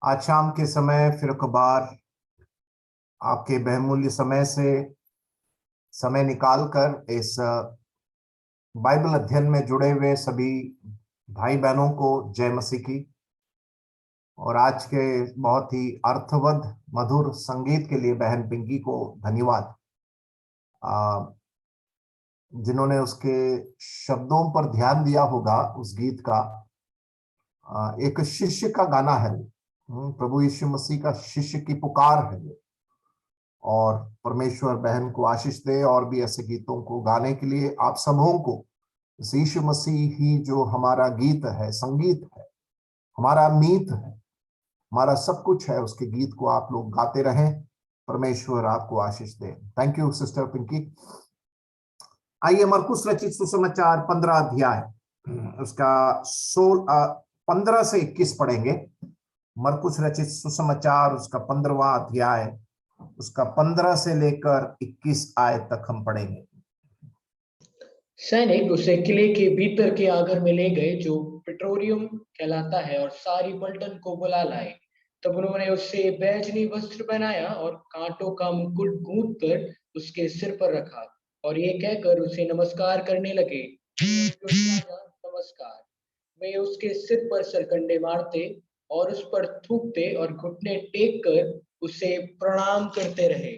आज शाम के समय फिर एक बार आपके बहुमूल्य समय से समय निकालकर इस बाइबल अध्ययन में जुड़े हुए सभी भाई बहनों को जय मसीह की। और आज के बहुत ही अर्थवद मधुर संगीत के लिए बहन पिंकी को धन्यवाद, जिन्होंने उसके शब्दों पर ध्यान दिया होगा। उस गीत का एक शिष्य का गाना है, प्रभु यीशु मसीह का शिष्य की पुकार है वो। और परमेश्वर बहन को आशीष दे और भी ऐसे गीतों को गाने के लिए आप सबों को। यीशु मसीह ही जो हमारा गीत है, संगीत है, हमारा मीत है, हमारा सब कुछ है, उसके गीत को आप लोग गाते रहें। परमेश्वर आपको आशीष दे। Thank you sister Pinky. आइए मरकुस रचित सुसमाचार 15 अध्याय उसका 15 से 21 पढ़ेंगे। मरकुस रचित सुसमाचार उसका 15वां अध्याय उसका 15 से लेकर 21 आयत तक हम पढ़ेंगे। सैनिक उसे किले के भीतर के आगर में ले गए जो प्रेटोरियम कहलाता है और सारी पलटन को बुला लाए। तब उन्होंने उससे बैजनी वस्त्र पहनाया और कांटों का मुकुट गूंथ कर उसके सिर पर रखा और ये कहकर उसे नमस्कार करने लगे, नमस्कार। वे उसके सिर पर सरकंडे मारते और उस पर थूकते और घुटने टेक कर उसे प्रणाम करते रहे।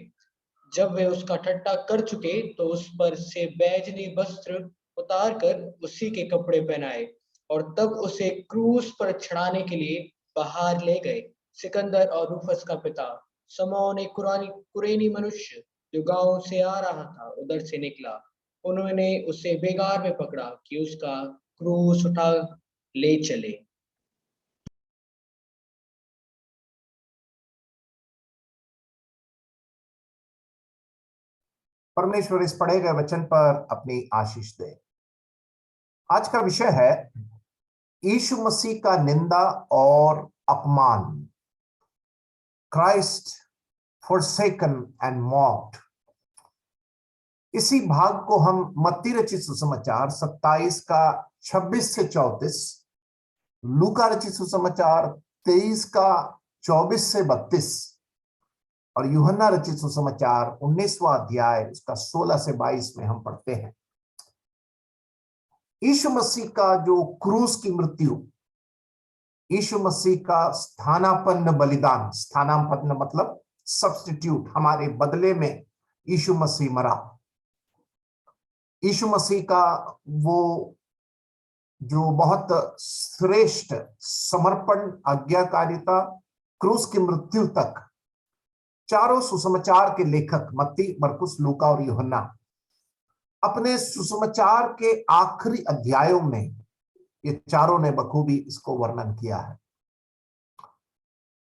जब वे उसका ठट्ठा कर चुके तो उस पर से बैजनी वस्त्र उतार कर उसी के कपड़े पहनाए और तब उसे क्रूस पर चढ़ाने के लिए बाहर ले गए। सिकंदर और रूफस का पिता समौन एक कुरेनी मनुष्य जो गांव से आ रहा था उधर से निकला। उन्होंने उसे बेगार में पकड़ा कि उसका क्रूस उठा ले चले। परमेश्वर इस पढ़े गए वचन पर अपनी आशीष दे। आज का विषय है यीशु मसीह का निंदा और अपमान। Christ forsaken and mocked. इसी भाग को हम मत्ती रचित सुसमाचार 27 का 26 से 34, लूका रचित सुसमाचार 23 का 24 से 32 और यूहन्ना रचित सुसमाचार 19वां अध्याय उसका 16 से 22 में हम पढ़ते हैं। यीशु मसीह का जो क्रूस की मृत्यु, यीशु मसीह का स्थानापन्न बलिदान, स्थानापन्न मतलब सब्स्टिट्यूट, हमारे बदले में यीशु मसीह मरा। यीशु मसीह का वो जो बहुत श्रेष्ठ समर्पण, आज्ञाकारिता, क्रूस की मृत्यु तक, चारों सुसमाचार के लेखक मत्ती, मरकुस, लूका और यूहन्ना अपने सुसमाचार के आखिरी अध्यायों में ये चारों ने बखूबी इसको वर्णन किया है।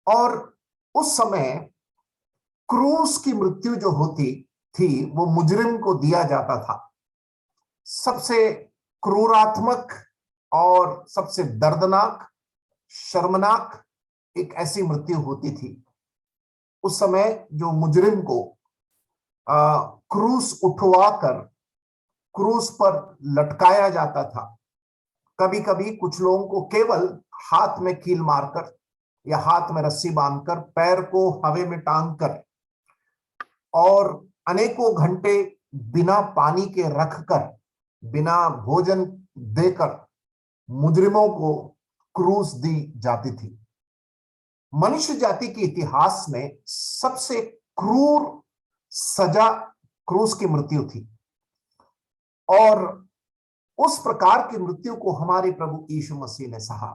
और उस समय क्रूस की मृत्यु जो होती थी वो मुजरिम को दिया जाता था। सबसे क्रूरात्मक और सबसे दर्दनाक, शर्मनाक एक ऐसी मृत्यु होती थी। उस समय जो मुजरिम को क्रूस उठवाकर क्रूस पर लटकाया जाता था। कभी कभी कुछ लोगों को केवल हाथ में कील मारकर या हाथ में रस्सी बांधकर, पैर को हवा में टांग कर और अनेकों घंटे बिना पानी के रखकर, बिना भोजन देकर मुजरिमों को क्रूस दी जाती थी। मनुष्य जाति के इतिहास में सबसे क्रूर सजा क्रूस की मृत्यु थी। और उस प्रकार की मृत्यु को हमारे प्रभु यीशु मसीह ने सहा।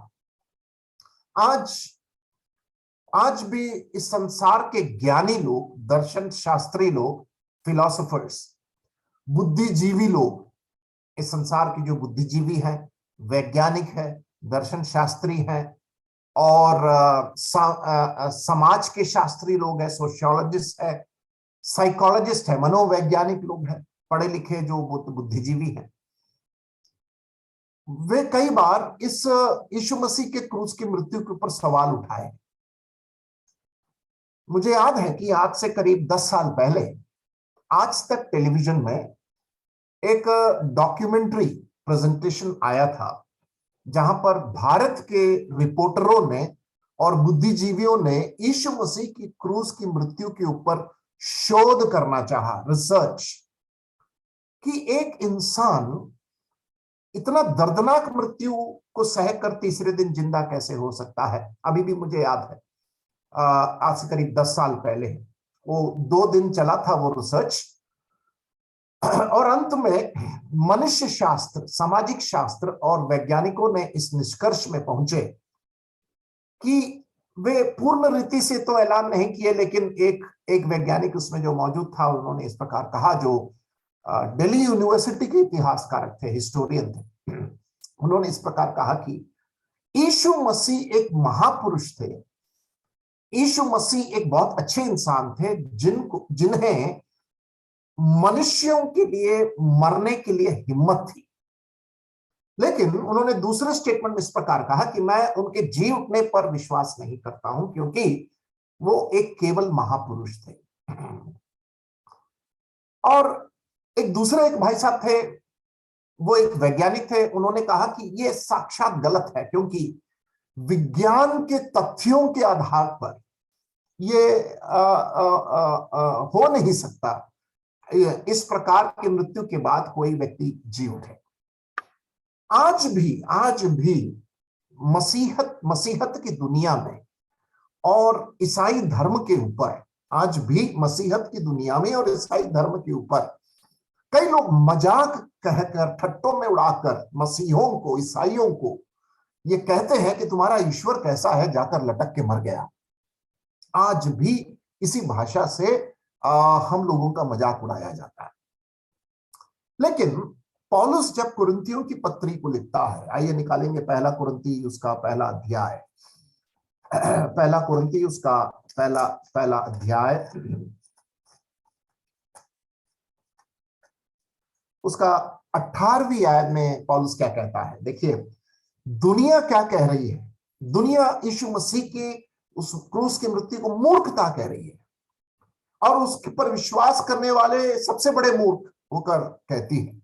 आज भी इस संसार के ज्ञानी लोग, दर्शन शास्त्री लोग, फिलोसोफर्स, बुद्धिजीवी लोग, इस संसार की जो बुद्धिजीवी हैं, वैज्ञानिक है, दर्शन शास्त्री हैं और समाज के शास्त्री लोग हैं, सोशियोलॉजिस्ट है, साइकोलॉजिस्ट है, मनोवैज्ञानिक लोग हैं, पढ़े लिखे जो बुद्धिजीवी हैं, वे कई बार इस यीशु मसीह के क्रूस की मृत्यु के ऊपर सवाल उठाए। मुझे याद है कि आज से करीब 10 साल पहले आज तक टेलीविजन में एक डॉक्यूमेंट्री प्रेजेंटेशन आया था जहां पर भारत के रिपोर्टरों ने और बुद्धिजीवियों ने यीशु मसीह की क्रूस की मृत्यु के ऊपर शोध करना चाहा, रिसर्च, कि एक इंसान इतना दर्दनाक मृत्यु को सहकर तीसरे दिन जिंदा कैसे हो सकता है। अभी भी मुझे याद है, आज से करीब 10 साल पहले वो 2 दिन चला था वो रिसर्च, और अंत में मनुष्य शास्त्र, सामाजिक शास्त्र और वैज्ञानिकों ने इस निष्कर्ष में पहुंचे कि वे पूर्ण रीति से तो ऐलान नहीं किए, लेकिन एक वैज्ञानिक उसमें जो मौजूद था, उन्होंने इस प्रकार कहा, जो दिल्ली यूनिवर्सिटी के इतिहासकारक थे, हिस्टोरियन थे। उन्होंने इस प्रकार कहा कि यीशु मसीह एक महापुरुष थे, यीशु मसीह एक बहुत अच्छे इंसान थे, जिन्हें मनुष्यों के लिए मरने के लिए हिम्मत थी। लेकिन उन्होंने दूसरे स्टेटमेंट में इस प्रकार कहा कि मैं उनके जी उठने पर विश्वास नहीं करता हूं, क्योंकि वो एक केवल महापुरुष थे। और एक दूसरे एक भाई साहब थे, वो एक वैज्ञानिक थे, उन्होंने कहा कि ये साक्षात गलत है, क्योंकि विज्ञान के तथ्यों के आधार पर ये हो नहीं सकता इस प्रकार की मृत्यु के बाद कोई व्यक्ति जी उठे। आज भी मसीहत की दुनिया में और ईसाई धर्म के ऊपर, आज भी मसीहत की दुनिया में और ईसाई धर्म के ऊपर कई लोग मजाक कहकर, ठट्टों में उड़ाकर मसीहों को, ईसाइयों को ये कहते हैं कि तुम्हारा ईश्वर कैसा है, जाकर लटक के मर गया। आज भी इसी भाषा से हम लोगों का मजाक उड़ाया जाता है। लेकिन पौलुस जब कुरिन्थियों की पत्री को लिखता है, आइए निकालेंगे पहला कुरिन्थी उसका पहला अध्याय, पहला कुरिन्थी उसका पहला अध्याय, उसका 18वीं आयत में पौलुस क्या कहता है। देखिए, दुनिया क्या कह रही है। दुनिया यीशु मसीह की उस क्रूस की मृत्यु को मूर्खता कह रही है, और उस पर विश्वास करने वाले सबसे बड़े मूर्ख होकर कहती है।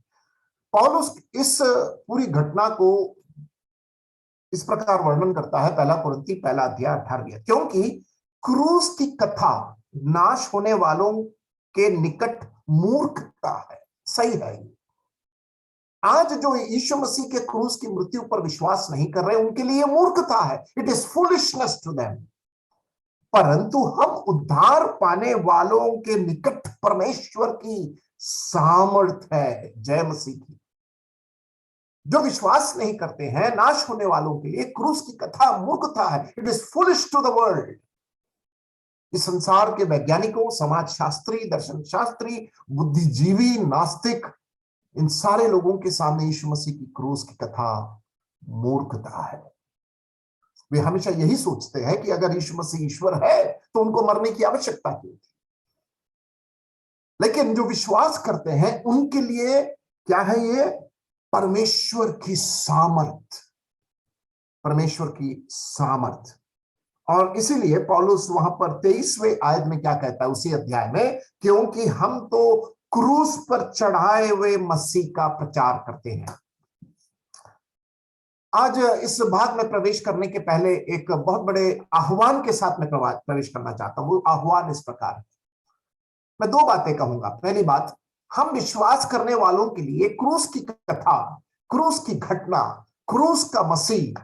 पौलुस इस पूरी घटना को इस प्रकार वर्णन करता है, पहला कुरिन्थी पहला अध्याय 18, क्योंकि क्रूस की कथा नाश होने वालों के निकट मूर्खता है। सही है, आज जो यीशु मसीह के क्रूस की मृत्यु पर विश्वास नहीं कर रहे, उनके लिए मूर्खता है। It is foolishness to them. परंतु हम उद्धार पाने वालों के निकट परमेश्वर की सामर्थ है, जय मसीह की। जो विश्वास नहीं करते हैं, नाश होने वालों के लिए क्रूस की कथा मूर्खता है। It is foolish to the world. इस संसार के वैज्ञानिकों, समाजशास्त्री, दर्शन शास्त्री, बुद्धिजीवी, नास्तिक, इन सारे लोगों के सामने यीशु मसीह की क्रूस की कथा मूर्खता है। वे हमेशा यही सोचते हैं कि अगर यीशु मसीह ईश्वर है तो उनको मरने की आवश्यकता क्यों थी। लेकिन जो विश्वास करते हैं उनके लिए क्या है, ये परमेश्वर की सामर्थ, परमेश्वर की सामर्थ। और इसीलिए पौलुस वहां पर 23वें आयत में क्या कहता है उसी अध्याय में, क्योंकि हम तो क्रूस पर चढ़ाए हुए मसीह का प्रचार करते हैं। आज इस भाग में प्रवेश करने के पहले एक बहुत बड़े आह्वान के साथ में प्रवेश करना चाहता हूं। वो आह्वान इस प्रकार है, मैं 2 बातें कहूंगा। पहली बात, हम विश्वास करने वालों के लिए क्रूस की कथा, क्रूस की घटना, क्रूस का मसीह,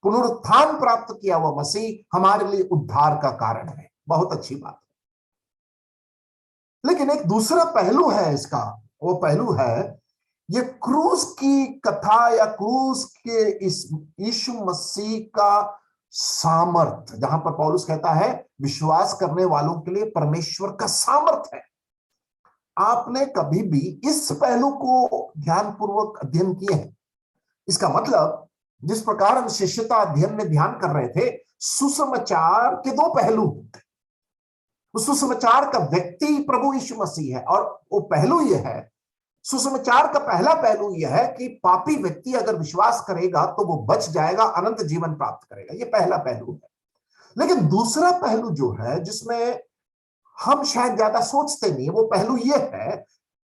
पुनरुत्थान प्राप्त किया हुआ मसीह हमारे लिए उद्धार का कारण है। बहुत अच्छी बात है। लेकिन एक दूसरा पहलू है इसका, वो पहलू है ये क्रूस की कथा या क्रूस के इस यीशु मसीह का सामर्थ, जहां पर पौलुस कहता है विश्वास करने वालों के लिए परमेश्वर का सामर्थ है। आपने कभी भी इस पहलू को ध्यानपूर्वक अध्ययन किए हैं? इसका मतलब जिस प्रकार हम शिष्यता अध्ययन में ध्यान कर रहे थे, सुसमाचार के 2 पहलू। उस सुसमाचार का व्यक्ति प्रभु यीशु मसीह है, और वो पहलू यह है, सुसमाचार का पहला पहलू यह है कि पापी व्यक्ति अगर विश्वास करेगा तो वो बच जाएगा, अनंत जीवन प्राप्त करेगा। ये पहला पहलू है। लेकिन दूसरा पहलू जो है, जिसमें हम शायद ज्यादा सोचते नहीं, वो पहलू यह है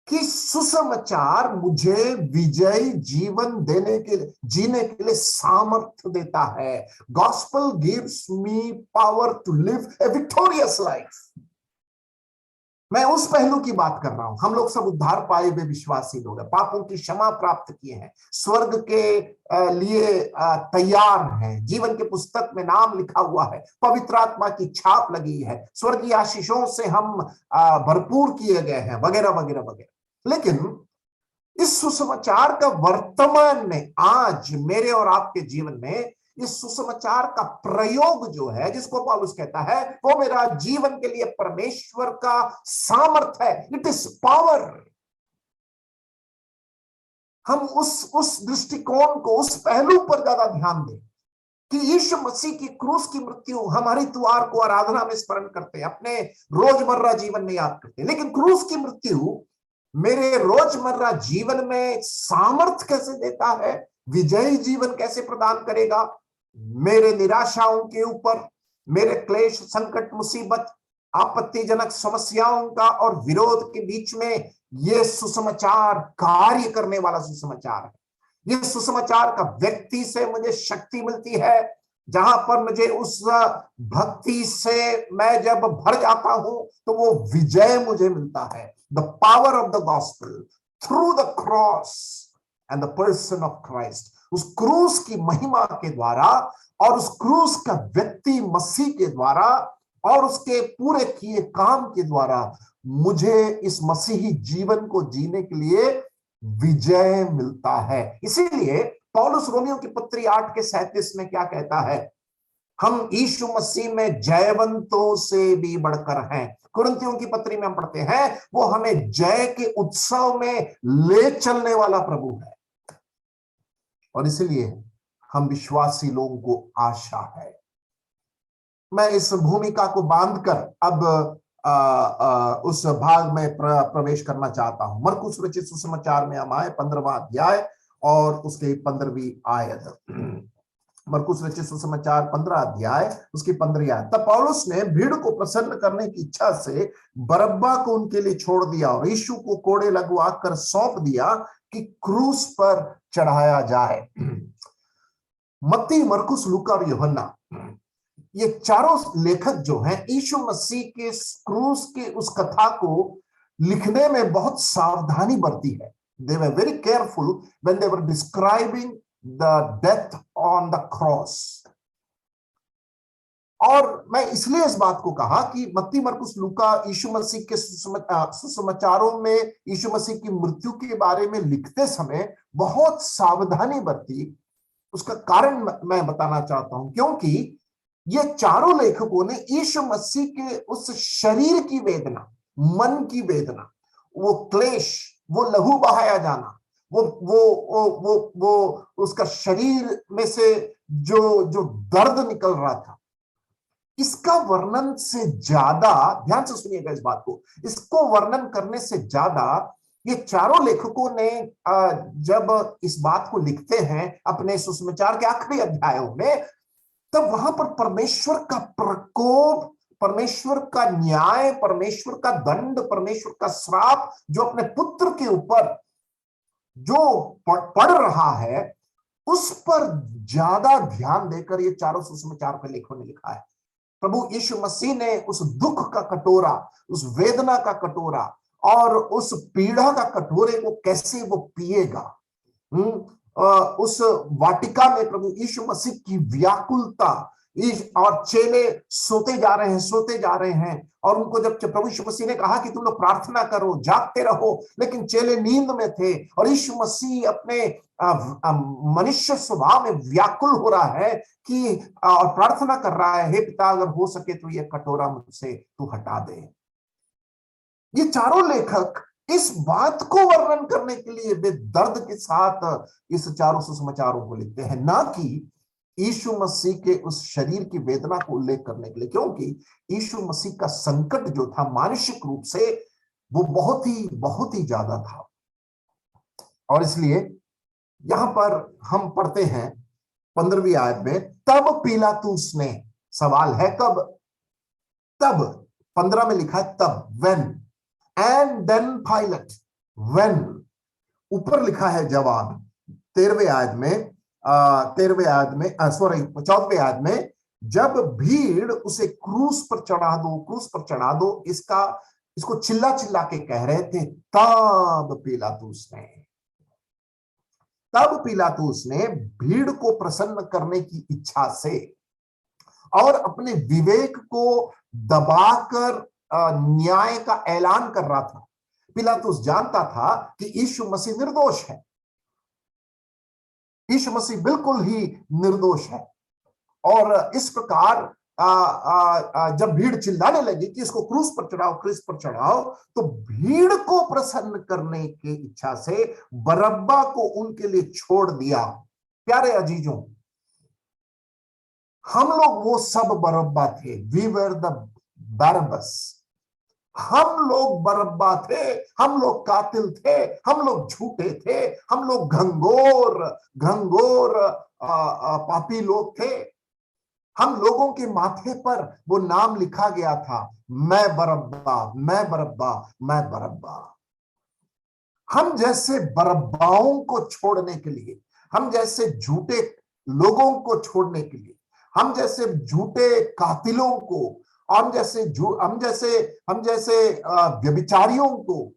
कि सुसमाचार मुझे विजयी जीवन जीने के लिए सामर्थ्य देता है। Gospel gives me power to live a victorious life. मैं उस पहलू की बात कर रहा हूं। हम लोग सब उद्धार पाए हुए विश्वासी लोग हैं, पापों की क्षमा प्राप्त किए हैं, स्वर्ग के लिए तैयार हैं, जीवन के पुस्तक में नाम लिखा हुआ है, पवित्र आत्मा की छाप लगी है, स्वर्गीय आशीषों से हम भरपूर किए गए हैं, वगैरह वगैरह वगैरह। लेकिन इस सुसमाचार का वर्तमान में आज मेरे और आपके जीवन में इस सुसमाचार का प्रयोग जो है, जिसको पौलुस कहता है, वो मेरा जीवन के लिए परमेश्वर का सामर्थ है। It is power. हम उस दृष्टिकोण को, उस पहलू पर ज्यादा ध्यान दें कि यीशु मसीह की क्रूस की मृत्यु हमारी द्वार को आराधना में स्मरण करते हैं, अपने रोजमर्रा जीवन में याद करते हैं। लेकिन क्रूस की मृत्यु मेरे रोजमर्रा जीवन में सामर्थ कैसे देता है, विजयी जीवन कैसे प्रदान करेगा, मेरे निराशाओं के ऊपर, मेरे क्लेश, संकट, मुसीबत, आपत्तिजनक समस्याओं का और विरोध के बीच में यह सुसमाचार कार्य करने वाला सुसमाचार है। यह सुसमाचार का व्यक्ति से मुझे शक्ति मिलती है, जहां पर मुझे उस भक्ति से मैं जब भर जाता हूं तो वो विजय मुझे मिलता है। The power of the gospel through the cross and the person of Christ. उस क्रूस की महिमा के द्वारा और उस क्रूस का व्यक्ति मसीह के द्वारा और उसके पूरे किए काम के द्वारा मुझे इस मसीही जीवन को जीने के लिए विजय मिलता है। इसीलिए पौलुस रोमियो की पत्री 8:37 में क्या कहता है, हम यीशु मसीह में जयवंतों से भी बढ़कर हैं। कुरिन्थियों की पत्री में हम पढ़ते हैं, वो हमें जय के उत्सव में ले चलने वाला प्रभु है। और इसलिए हम विश्वासी लोगों को आशा है। मैं इस भूमिका को बांधकर अब उस भाग में प्रवेश करना चाहता हूं। मरकुस रचित सुसमाचार में हम आए 15वां अध्याय और उसके 15वीं आयत। मरकुस रचित सुसमाचार 15 अध्याय उसकी 15वीं आयत। तब पौलुस ने भीड़ को प्रसन्न करने की इच्छा से बरअब्बा को उनके लिए छोड़ दिया और यीशु को कोड़े लगवा कर सौंप दिया कि क्रूस पर चढ़ाया जाए। मत्ती, मरकुस, लूका और यूहन्ना, ये चारों लेखक जो हैं यीशु मसीह के क्रूस के उस कथा को लिखने में बहुत सावधानी बरती है। They were very careful when they were describing the death on the cross. और मैं इसलिए इस बात को कहा कि मत्ती, मरकुस, लूका यीशु मसीह के सुसमाचारों में यीशु मसीह की मृत्यु के बारे में लिखते समय बहुत सावधानी बरती। उसका कारण मैं बताना चाहता हूं, क्योंकि ये चारों लेखकों ने यीशु मसीह के उस शरीर की वेदना, मन की वेदना, वो क्लेश, वो लहू बहाया जाना, वो उसका शरीर में से जो दर्द निकल रहा था, इसका वर्णन से ज्यादा, ध्यान से सुनिएगा इस बात को, इसको वर्णन करने से ज्यादा ये चारों लेखकों ने जब इस बात को लिखते हैं अपने सुसमाचार के आखिरी अध्यायों में, तब वहां पर परमेश्वर का प्रकोप, परमेश्वर का न्याय, परमेश्वर का दंड, परमेश्वर का श्राप जो अपने पुत्र के ऊपर जो पड़ रहा है, उस पर ज्यादा ध्यान देकर ये चारों सुसमाचार के लेखकों ने लिखा है। प्रभु यीशु मसीह ने उस दुख का कटोरा, उस वेदना का कटोरा और उस पीड़ा का कटोरे को कैसे वो पिएगा, उस वाटिका में प्रभु यीशु मसीह की व्याकुलता, और चेले सोते जा रहे हैं और उनको जब प्रभु यीशु मसीह ने कहा कि तुम लोग प्रार्थना करो, जागते रहो, लेकिन चेले नींद में थे और यीशु मसीह अपने मनुष्य स्वभाव में व्याकुल हो रहा है कि और प्रार्थना कर रहा है, हे पिता अगर हो सके तो ये कटोरा मुझसे तू हटा दे। ये चारों लेखक इस बात को वर्णन करने के लिए वे दर्द के साथ इस चारों सुसमाचारों को लिखते हैं, ना कि यीशु मसीह के उस शरीर की वेदना को उल्लेख करने के लिए, क्योंकि यीशु मसीह का संकट जो था मानसिक रूप से वो बहुत ही ज्यादा था। और इसलिए यहां पर हम पढ़ते हैं 15वीं आयत में, तब पिलातुस ने, सवाल है कब, तब 15 में लिखा है तब, when, and then Pilate, when, ऊपर लिखा है जवाब 13वें आयत में, 14वें आयत में, जब भीड़ उसे क्रूस पर चढ़ा दो, इसको चिल्ला चिल्ला के कह रहे थे, तब पिलातुस ने भीड़ को प्रसन्न करने की इच्छा से और अपने विवेक को दबाकर न्याय का ऐलान कर रहा था। पिलातुस जानता था कि यीशु मसीह निर्दोष है, यीशु मसीह बिल्कुल ही निर्दोष है। और इस प्रकार जब भीड़ चिल्लाने लगी कि इसको क्रूस पर चढ़ाओ, तो भीड़ को प्रसन्न करने की इच्छा से बरअब्बा को उनके लिए छोड़ दिया। प्यारे अजीजों, हम लोग वो सब बरअब्बा थे, वी वर द बरअब्बास। हम लोग बरअब्बा थे, हम लोग कातिल थे, हम लोग झूठे थे, हम लोग घंघोर पापी लोग थे। हम लोगों के माथे पर वो नाम लिखा गया था, मैं बरअब्बा, मैं बरअब्बा, मैं बरअब्बा। हम जैसे बरअब्बाओं को छोड़ने के लिए, हम जैसे झूठे लोगों को छोड़ने के लिए, हम जैसे झूठे कातिलों को, हम जैसे व्यभिचारियों को,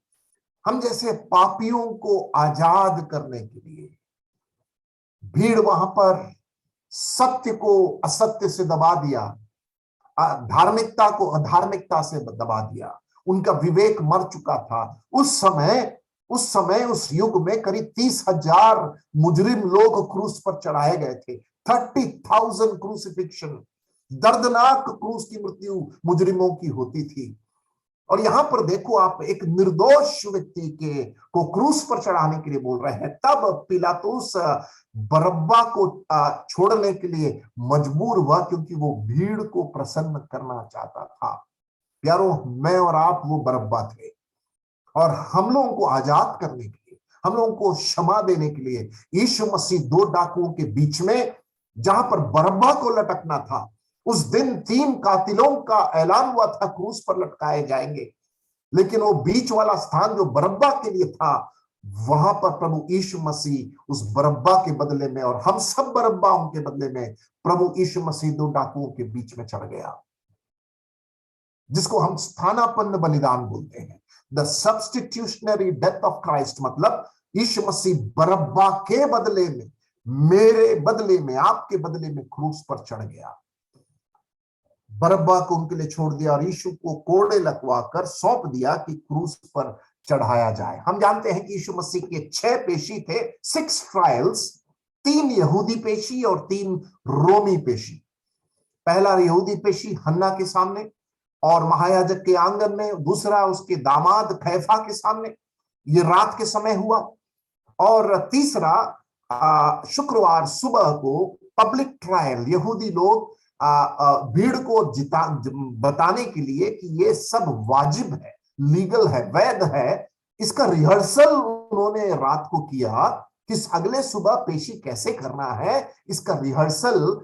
हम जैसे पापियों को आजाद करने के लिए भीड़ वहां पर सत्य को असत्य से दबा दिया, धार्मिकता को अधार्मिकता से दबा दिया। उनका विवेक मर चुका था। उस समय उस युग में करीब 30,000 मुजरिम लोग क्रूस पर चढ़ाए गए थे। 30,000 क्रूसिफिक्शन, दर्दनाक क्रूस की मृत्यु मुजरिमों की होती थी। और यहां पर देखो आप, एक निर्दोष व्यक्ति को क्रूस पर चढ़ाने के लिए बोल रहे हैं। तब पिलातुस बरअब्बा को छोड़ने के लिए मजबूर हुआ, क्योंकि वो भीड़ को प्रसन्न करना चाहता था। प्यारो, मैं और आप वो बरअब्बा थे, और हम लोगों को आजाद करने के लिए, हम लोगों को क्षमा देने के लिए यीशु मसीह 2 डाकुओं के बीच में, जहां पर बरअब्बा को लटकना था, उस दिन 3 कातिलों का ऐलान हुआ था क्रूस पर लटकाए जाएंगे, लेकिन वो बीच वाला स्थान जो बरअब्बा के लिए था, वहां पर प्रभु यीशु मसीह उस बरअब्बा के बदले में, और हम सब बरअब्बाओं के बदले में, प्रभु यीशु मसीह 2 डाकुओं के बीच में चढ़ गया, जिसको हम स्थानापन्न बलिदान बोलते हैं। द सब्स्टिट्यूशनरी डेथ ऑफ क्राइस्ट, मतलब यीशु मसीह बरअब्बा के बदले में, मेरे बदले में, आपके बदले में क्रूस पर चढ़ गया। बरअब्बा को उनके लिए छोड़ दिया और यीशु को कोड़े लगवा कर सौंप दिया कि क्रूस पर चढ़ाया जाए। हम जानते हैं कि यीशु मसीह के 6 पेशी थे, 6 ट्रायल्स, 3 यहूदी पेशी और 3 रोमी पेशी। पहला यहूदी पेशी हन्ना के सामने और महायाजक के आंगन में, दूसरा उसके दामाद कैफा के सामने, ये रात के समय हुआ, और तीसरा शुक्रवार सुबह को पब्लिक ट्रायल, यहूदी लोग भीड़ को बताने के लिए कि ये सब वाजिब है, लीगल है, वैध है, इसका रिहर्सल उन्होंने रात को किया कि अगले सुबह पेशी कैसे करना है। इसका रिहर्सल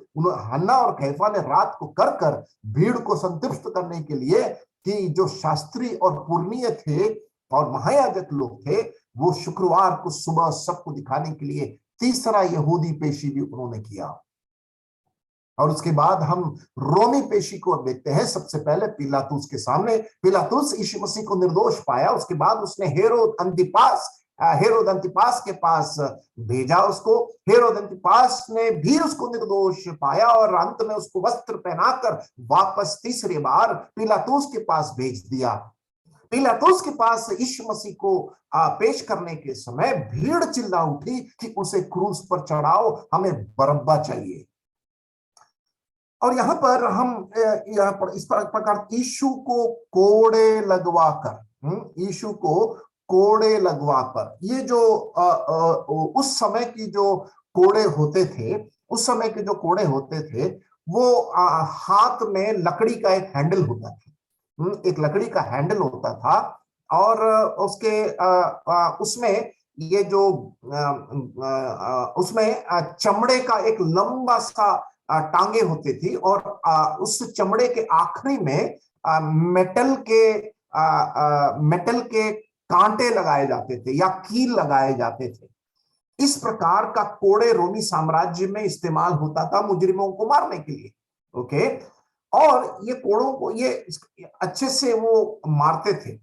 हन्ना और कैफा ने रात को कर भीड़ को संतुष्ट करने के लिए, कि जो शास्त्री और पुरनीय थे और महायाजक लोग थे, वो शुक्रवार को सुबह सबको दिखाने के लिए तीसरा यहूदी पेशी भी उन्होंने किया। और उसके बाद हम रोमी पेशी को अब देखते हैं। सबसे पहले पिलातुस के सामने, पिलातुस यीशु मसीह को निर्दोष पाया, उसके बाद उसने हेरोद अंतिपास के पास भेजा उसको। हेरोद अंतिपास ने भी उसको निर्दोष पाया और अंत में उसको वस्त्र पहनाकर वापस तीसरी बार पिलातुस के पास भेज दिया। पिलातुस के पास यीशु मसीह को पेश करने के समय भीड़ चिल्ला उठी कि उसे क्रूस पर चढ़ाओ, हमें बरअब्बा चाहिए। और यहाँ पर इस प्रकार यीशु को कोड़े लगवाकर, ये जो उस समय की जो कोड़े होते थे, वो हाथ में लकड़ी का एक हैंडल होता था, एक लकड़ी का हैंडल होता था, और उसमें ये जो उसमें चमड़े का एक लंबा सा टांगे होती थी, और उस चमड़े के आखिरी में मेटल के कांटे लगाए जाते थे या कील लगाए जाते थे। इस प्रकार का कोड़े रोमी साम्राज्य में इस्तेमाल होता था मुजरिमों को मारने के लिए। ओके, और ये कोड़ों को ये अच्छे से वो मारते थे।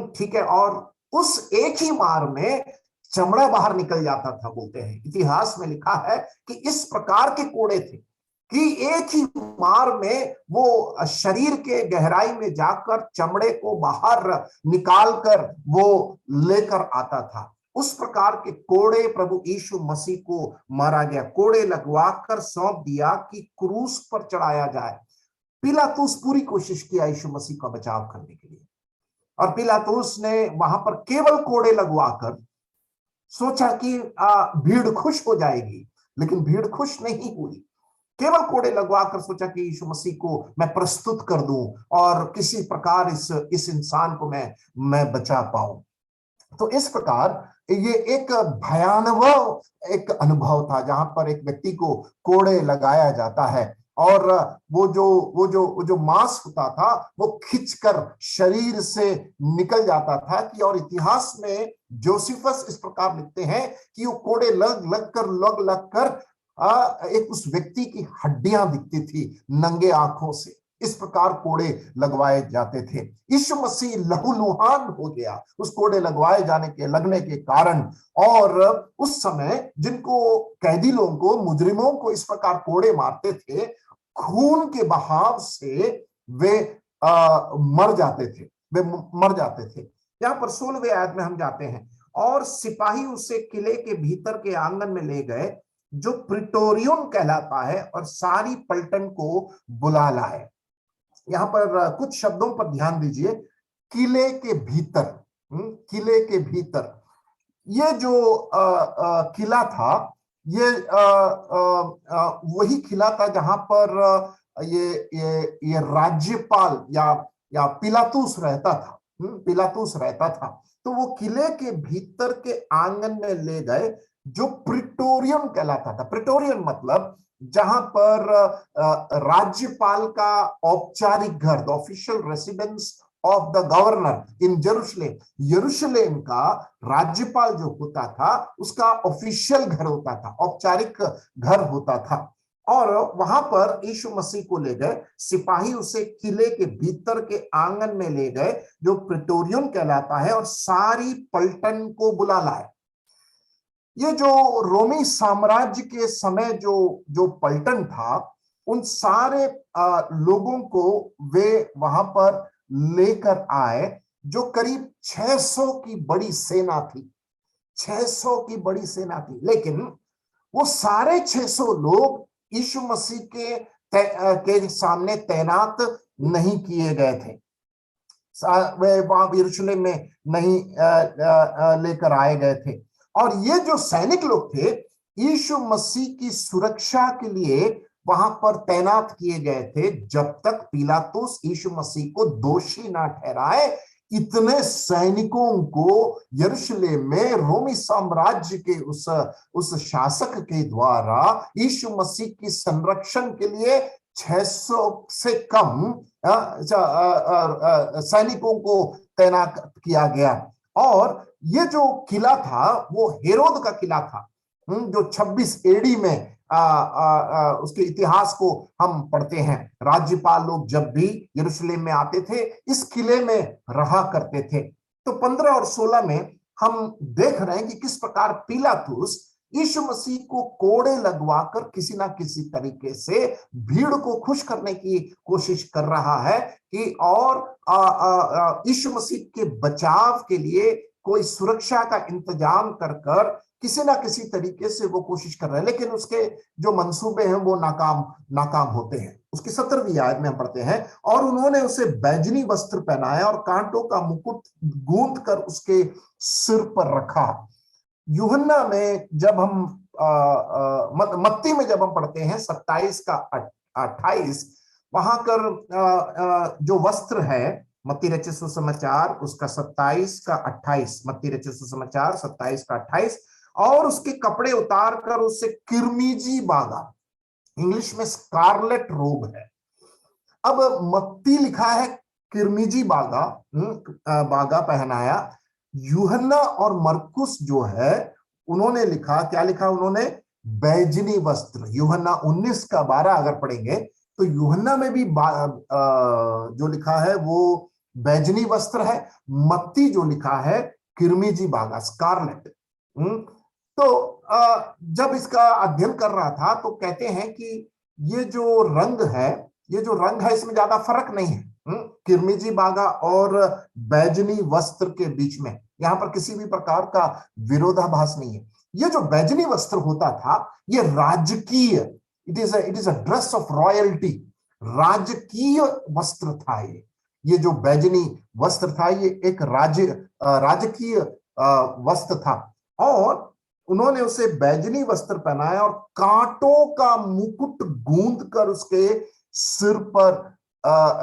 ठीक है, और उस एक ही मार में चमड़ा बाहर निकल जाता था। बोलते हैं, इतिहास में लिखा है कि इस प्रकार के कोड़े थे कि एक ही मार में वो शरीर के गहराई में जाकर चमड़े को बाहर निकालकर वो लेकर आता था। उस प्रकार के कोड़े प्रभु यीशु मसीह को मारा गया, कोड़े लगवाकर सौंप दिया कि क्रूस पर चढ़ाया जाए। पिलातुस पूरी कोशिश किया यीशु मसीह का बचाव करने के लिए, और पिलातुस ने वहां पर केवल कोड़े लगवाकर सोचा कि भीड़ खुश हो जाएगी, लेकिन भीड़ खुश नहीं हुई। केवल कोड़े लगवाकर सोचा कि यीशु मसीह को मैं प्रस्तुत कर दूं और किसी प्रकार इस इंसान को मैं बचा पाऊं। तो इस प्रकार ये एक भयानक एक अनुभव था जहां पर एक व्यक्ति को कोड़े लगाया जाता है, और वो जो मांस होता था वो खिंचकर शरीर से निकल जाता था कि, और इतिहास में जोसेफस इस प्रकार लिखते हैं कि वो कोड़े लग कर एक उस व्यक्ति की हड्डियां दिखती थी नंगे आंखों से। इस प्रकार कोड़े लगवाए जाते थे। यीशु मसीह लहूलुहान हो गया उस कोड़े लगने के कारण, और उस समय जिनको कैदी लोगों को, मुजरिमों को इस प्रकार कोड़े मारते थे, खून के बहाव से वे मर जाते थे। यहाँ पर 16वें आयत में हम जाते हैं, और सिपाही उसे किले के भीतर के आंगन में ले गए जो प्रिटोरियम कहलाता है, और सारी पलटन को बुला लाए। यहाँ पर कुछ शब्दों पर ध्यान दीजिए। किले के भीतर, किले के भीतर, ये जो किला था, ये वही किला था जहां पर ये राज्यपाल या पिलातुस रहता था। पिलातुस रहता था। तो वो किले के भीतर के आंगन में ले गए जो प्रिटोरियम कहलाता था। प्रिटोरियम मतलब जहां पर राज्यपाल का औपचारिक घर, the official residence of the governor in Jerusalem. यरूशलेम का राज्यपाल जो होता था उसका ऑफिशियल घर होता था, औपचारिक घर होता था। और वहां पर यीशु मसीह को ले गए, सिपाही उसे किले के भीतर के आंगन में ले गए जो प्रिटोरियम कहलाता है, और सारी पलटन को बुला लाए। ये जो रोमी साम्राज्य के समय जो पलटन था, उन सारे लोगों को वे वहां पर लेकर आए, जो करीब 600 की बड़ी सेना थी। 600 की बड़ी सेना थी, लेकिन वो सारे 600 लोग यीशु मसीह के सामने तैनात नहीं किए गए थे। वे वहां यरूशलेम में नहीं लेकर आए गए थे। और ये जो सैनिक लोग थे, यीशु मसीह की सुरक्षा के लिए वहां पर तैनात किए गए थे, जब तक पिलातुस यीशु मसीह को दोषी ना ठहराए। इतने सैनिकों को यरूशलेम में रोमी साम्राज्य के उस शासक के द्वारा यीशु मसीह की संरक्षण के लिए 600 से कम सैनिकों को तैनात किया गया। और ये जो किला था वो हेरोद का किला था, जो 26 एडी में उसके इतिहास को हम पढ़ते हैं। राज्यपाल लोग जब भी यरूशलेम में आते थे, इस किले में रहा करते थे। तो 15 और 16 में हम देख रहे हैं कि किस प्रकार पिलातुस यीशु मसीह को कोड़े लगवाकर किसी ना किसी तरीके से भीड़ को खुश करने की कोशिश कर रहा है कि, और यीशु मसीह के बचाव के लिए कोई सुरक्षा का इंतजाम कर किसी ना किसी तरीके से वो कोशिश कर रहे हैं, लेकिन उसके जो मंसूबे हैं वो नाकाम होते हैं। उसकी 17वीं आयत में हम पढ़ते हैं, और उन्होंने उसे बैजनी वस्त्र पहनाया और कांटों का मुकुट गूंथ कर उसके सिर पर रखा। यूहन्ना में जब हम मत्ती में जब हम पढ़ते हैं 27 का 28, वहां कर जो वस्त्र है, मत्ती रचित सुसमाचार उसका 27 का 28, मत्ती रचित सुसमाचार 27 का 28, और उसके कपड़े उतार कर उससे किरमिजी बागा, इंग्लिश में स्कारलेट रोब है। अब मत्ती लिखा है किरमिजी बागा पहनाया, यूहन्ना और मरकुस जो है उन्होंने लिखा, क्या लिखा उन्होंने? बैजनी वस्त्र। यूहन्ना 19 का 12 अगर पढ़ेंगे तो यूहन्ना में भी जो लिखा है वो बैजनी वस्त्र है। मत्ती जो लिखा है किरमिजी बागा, स्कारलेट। तो जब इसका अध्ययन कर रहा था तो कहते हैं कि ये जो रंग है, ये जो रंग है इसमें ज्यादा फर्क नहीं है किरमिजी बागा और बैजनी वस्त्र के बीच में। यहां पर किसी भी प्रकार का विरोधाभास नहीं है। ये जो बैजनी वस्त्र होता था ये राजकीय, it is a dress of royalty, राजकीय वस्त्र था। ये जो बैजनी वस्त्र था ये एक राजकीय वस्त्र था। और उन्होंने उसे बैजनी वस्त्र पहनाया और कांटों का मुकुट गूंद कर उसके सिर पर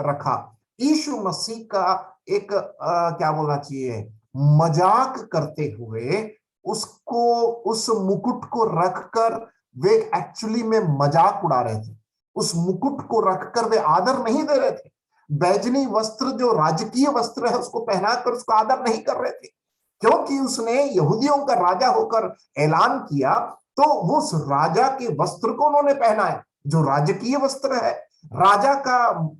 रखा। यीशु मसीह का एक क्या बोलना चाहिए, मजाक करते हुए उसको, उस मुकुट को रखकर वे एक्चुअली में मजाक उड़ा रहे थे। उस मुकुट को रखकर वे आदर नहीं दे रहे थे। बैजनी वस्त्र जो राजकीय वस्त्र है उसको पहनाकर उसको आदर नहीं कर रहे थे, क्योंकि उसने यहूदियों का राजा होकर ऐलान किया। तो वो उस राजा के वस्त्र को उन्होंने पहनाया जो राजकीय वस्त्र है। राजा का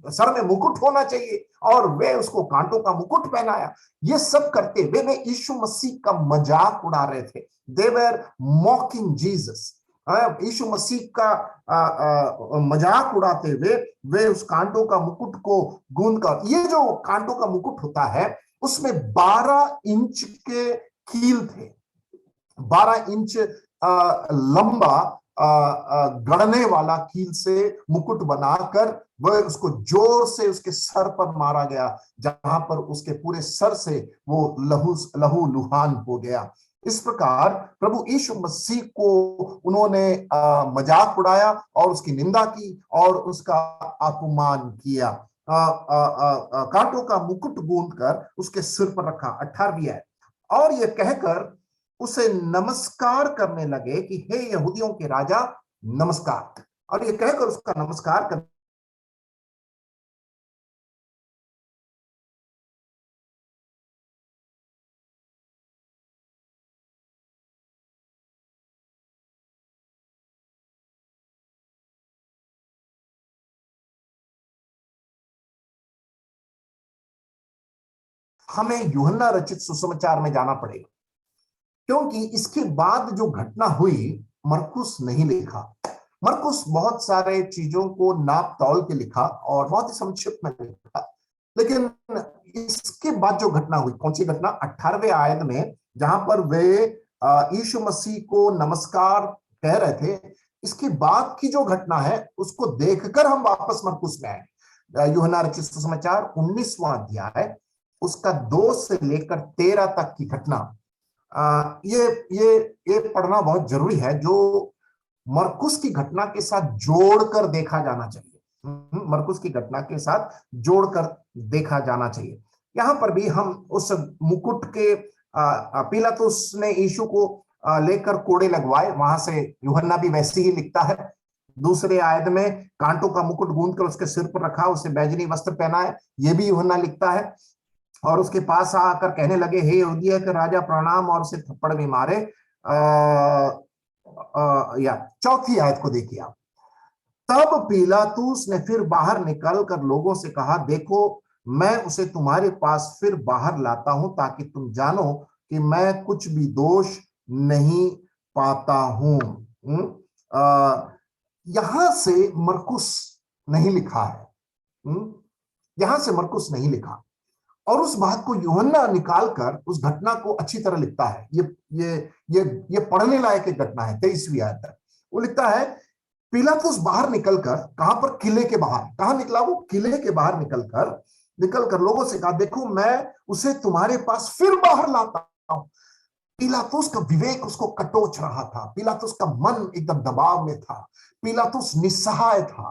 सर में मुकुट होना चाहिए और वे उसको कांटों का मुकुट पहनाया। ये सब करते वे यीशु मसीह का मजाक उड़ा रहे थे। दे वर मॉकिंग जीसस। यीशु मसीह का मजाक उड़ाते हुए वे उस कांटों का मुकुट को गूंद कर, ये जो कांटों का मुकुट होता है उसमें 12 इंच के कील थे, 12 इंच लंबा गढ़ने वाला कील से मुकुट बनाकर वह उसको जोर से उसके सर पर मारा गया, जहां पर उसके पूरे सर से वो लहू लुहान हो गया। इस प्रकार प्रभु यीशु मसीह को उन्होंने मजाक उड़ाया और उसकी निंदा की और उसका अपमान किया। कांटों का मुकुट गूंद कर उसके सिर पर रखा। 18वीं आयत, और यह कहकर उसे नमस्कार करने लगे कि हे यहूदियों के राजा नमस्कार। और ये कहकर उसका नमस्कार कर हमें यूहन्ना रचित सुसमाचार में जाना पड़ेगा, क्योंकि इसके बाद जो घटना हुई मरकुस नहीं लिखा। मरकुस बहुत सारे चीजों को नाप तौल के लिखा और बहुत ही संक्षिप्त में लिखा, लेकिन इसके बाद जो घटना हुई, कौन सी घटना? 18वें आयत में, जहां पर वे यीशु मसीह को नमस्कार कह रहे थे, इसके बाद की जो घटना है उसको देखकर हम वापस मरकुस में आए। यूहन्ना रचित सुसमाचार 19वां अध्याय उसका 2 से लेकर 13 तक की घटना, ये पढ़ना बहुत जरूरी है, जो मरकुस की घटना के साथ जोड़कर देखा जाना चाहिए। मरकुस की घटना के साथ जोड़कर देखा जाना चाहिए। यहां पर भी हम उस मुकुट के पिलातुस ने यीशु को लेकर कोड़े लगवाए, वहां से यूहन्ना भी वैसे ही लिखता है। दूसरे आयत में कांटों का मुकुट गूंद कर उसके सिर पर रखा, उसे बैजनी वस्त्र पहनाए, ये भी यूहन्ना लिखता है। और उसके पास आकर कहने लगे, हे यहूदिया के राजा प्रणाम, और उसे थप्पड़ भी मारे। या 4थी आयत को देखिए आप। तब पिलातुस ने फिर बाहर निकलकर लोगों से कहा, देखो मैं उसे तुम्हारे पास फिर बाहर लाता हूं ताकि तुम जानो कि मैं कुछ भी दोष नहीं पाता हूं। यहां से मरकुस नहीं लिखा है, यहां से मरकुस नहीं लिखा, और उस बात को यूहन्ना निकालकर उस घटना को अच्छी तरह लिखता है। ये पढ़ने लायक एक घटना है। 23वीं आयत तक वो लिखता है, पिलातुस बाहर निकलकर, कहां पर? किले के बाहर। कहां निकला वो? किले के बाहर निकलकर लोगों से कहा, देखो मैं उसे तुम्हारे पास फिर बाहर लाता हूं। पिलातुस का विवेक उसको कटोच रहा था। पिलातुस का मन एकदम दबाव में था। पिलातुस निस्सहाय था।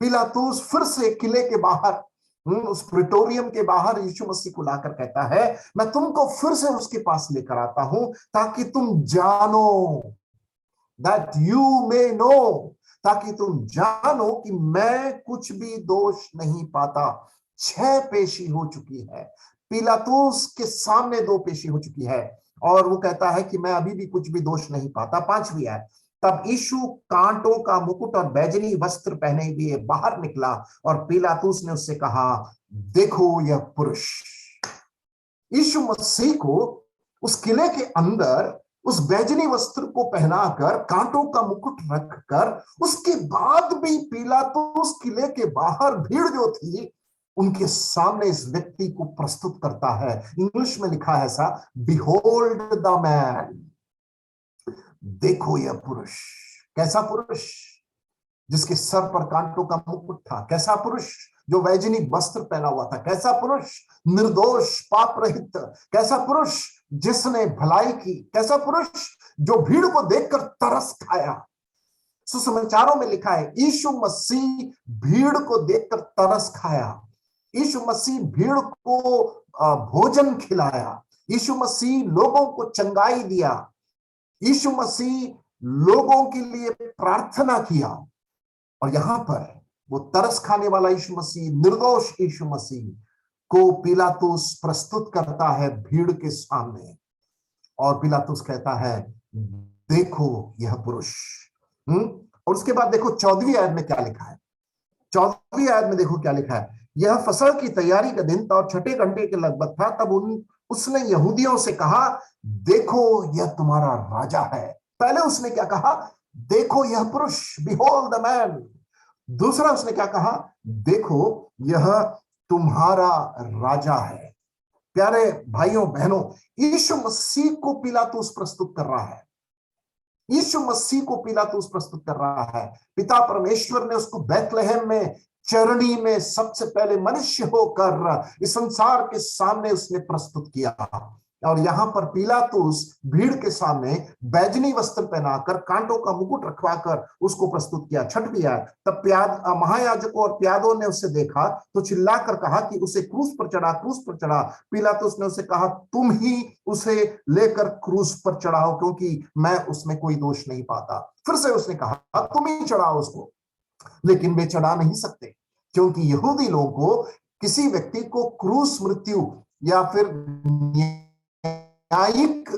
पिलातुस फिर से किले के बाहर, उस प्रिटोरियम के बाहर यीशु मसीह को लाकर कहता है, मैं तुमको फिर से उसके पास लेकर आता हूं ताकि तुम जानो, दैट यू मे नो, ताकि तुम जानो कि मैं कुछ भी दोष नहीं पाता। 6 पेशी हो चुकी है, पिलातुस के सामने दो पेशी हो चुकी है और वो कहता है कि मैं अभी भी कुछ भी दोष नहीं पाता। 5वीं आयत, तब यीशु कांटों का मुकुट और बैजनी वस्त्र पहने हुए बाहर निकला और पिलातुस ने उससे कहा, देखो यह पुरुष। यीशु मसीह को उस किले के अंदर उस बैजनी वस्त्र को पहनाकर, कांटों का मुकुट रखकर, उसके बाद भी पिलातुस किले के बाहर भीड़ जो थी उनके सामने इस व्यक्ति को प्रस्तुत करता है। इंग्लिश में लिखा है ऐसा, बिहोल्ड द मैन, देखो यह पुरुष। कैसा पुरुष? जिसके सर पर कांटों का मुकुट था। कैसा पुरुष? जो वैजनी वस्त्र पहना हुआ था। कैसा पुरुष? निर्दोष, पाप रहित। कैसा पुरुष? जिसने भलाई की। कैसा पुरुष? जो भीड़ को देखकर तरस खाया। सुसमाचारों में लिखा है, यीशु मसीह भीड़ को देखकर तरस खाया। यीशु मसीह भीड़ को भोजन खिलाया। यीशु मसीह लोगों को चंगाई दिया। यीशु मसीह लोगों के लिए प्रार्थना किया। और यहां पर वो तरस खाने वाला यीशु मसीह, निर्दोष यीशु मसीह को पिलातुस प्रस्तुत करता है भीड़ के सामने। और पिलातुस कहता है, देखो यह पुरुष। और उसके बाद देखो 14वीं आयत में क्या लिखा है। 14वीं आयत में देखो क्या लिखा है। यह फसल की तैयारी का दिन था और 6ठे घंटे के लगभग था। तब उसने यहूदियों से कहा, देखो यह तुम्हारा राजा है। पहले उसने क्या कहा? देखो यह पुरुष, बिहोल्ड द मैन। दूसरा उसने क्या कहा? देखो यह तुम्हारा राजा है। प्यारे भाइयों बहनों, यीशु मसीह को पिलातुस प्रस्तुत कर रहा है। यीशु मसीह को पिलातुस प्रस्तुत कर रहा है। पिता परमेश्वर ने उसको बैतलहम में चरनी में सबसे पहले मनुष्य होकर इस संसार के सामने उसने प्रस्तुत किया। और यहां पर पिलातुस भीड़ के सामने बैजनी वस्त्र पहनाकर, कांटों का मुकुट रखवाकर उसको प्रस्तुत किया। 6वीं आयत, तब महायाजकों और प्यादों ने उसे देखा तो चिल्लाकर कहा कि उसे क्रूस पर चढ़ा, क्रूस पर चढ़ा। पिलातुस ने उसे कहा, तुम ही उसे लेकर क्रूस पर चढ़ाओ, क्योंकि मैं उसमें कोई दोष नहीं पाता। फिर से उसने कहा, तुम ही चढ़ाओ उसको। लेकिन वे चढ़ा नहीं सकते, क्योंकि यहूदी लोगों को किसी व्यक्ति को क्रूस मृत्यु या फिर न्यायिक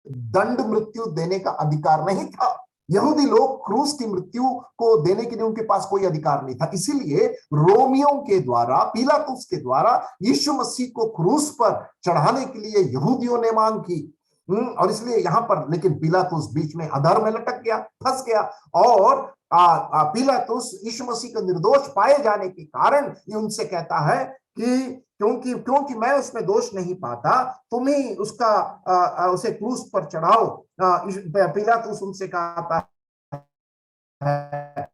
दंड मृत्यु देने का अधिकार नहीं था। यहूदी लोग क्रूस की मृत्यु को देने के लिए उनके पास कोई अधिकार नहीं था। इसीलिए रोमियों के द्वारा, पिलातुस के द्वारा यीशु मसीह को क्रूस पर चढ़ाने के लिए यहूदियों ने मांग की। और इसलिए यहां पर, लेकिन पिलातुस बीच में अधर में लटक गया, फंस गया। और पिलातुस यीशु मसीह का निर्दोष पाए जाने के कारण ये उनसे कहता है कि क्योंकि मैं उसमें दोष नहीं पाता, तुम ही उसे क्रूस पर चढ़ाओ। पिलातुस उनसे कहता है,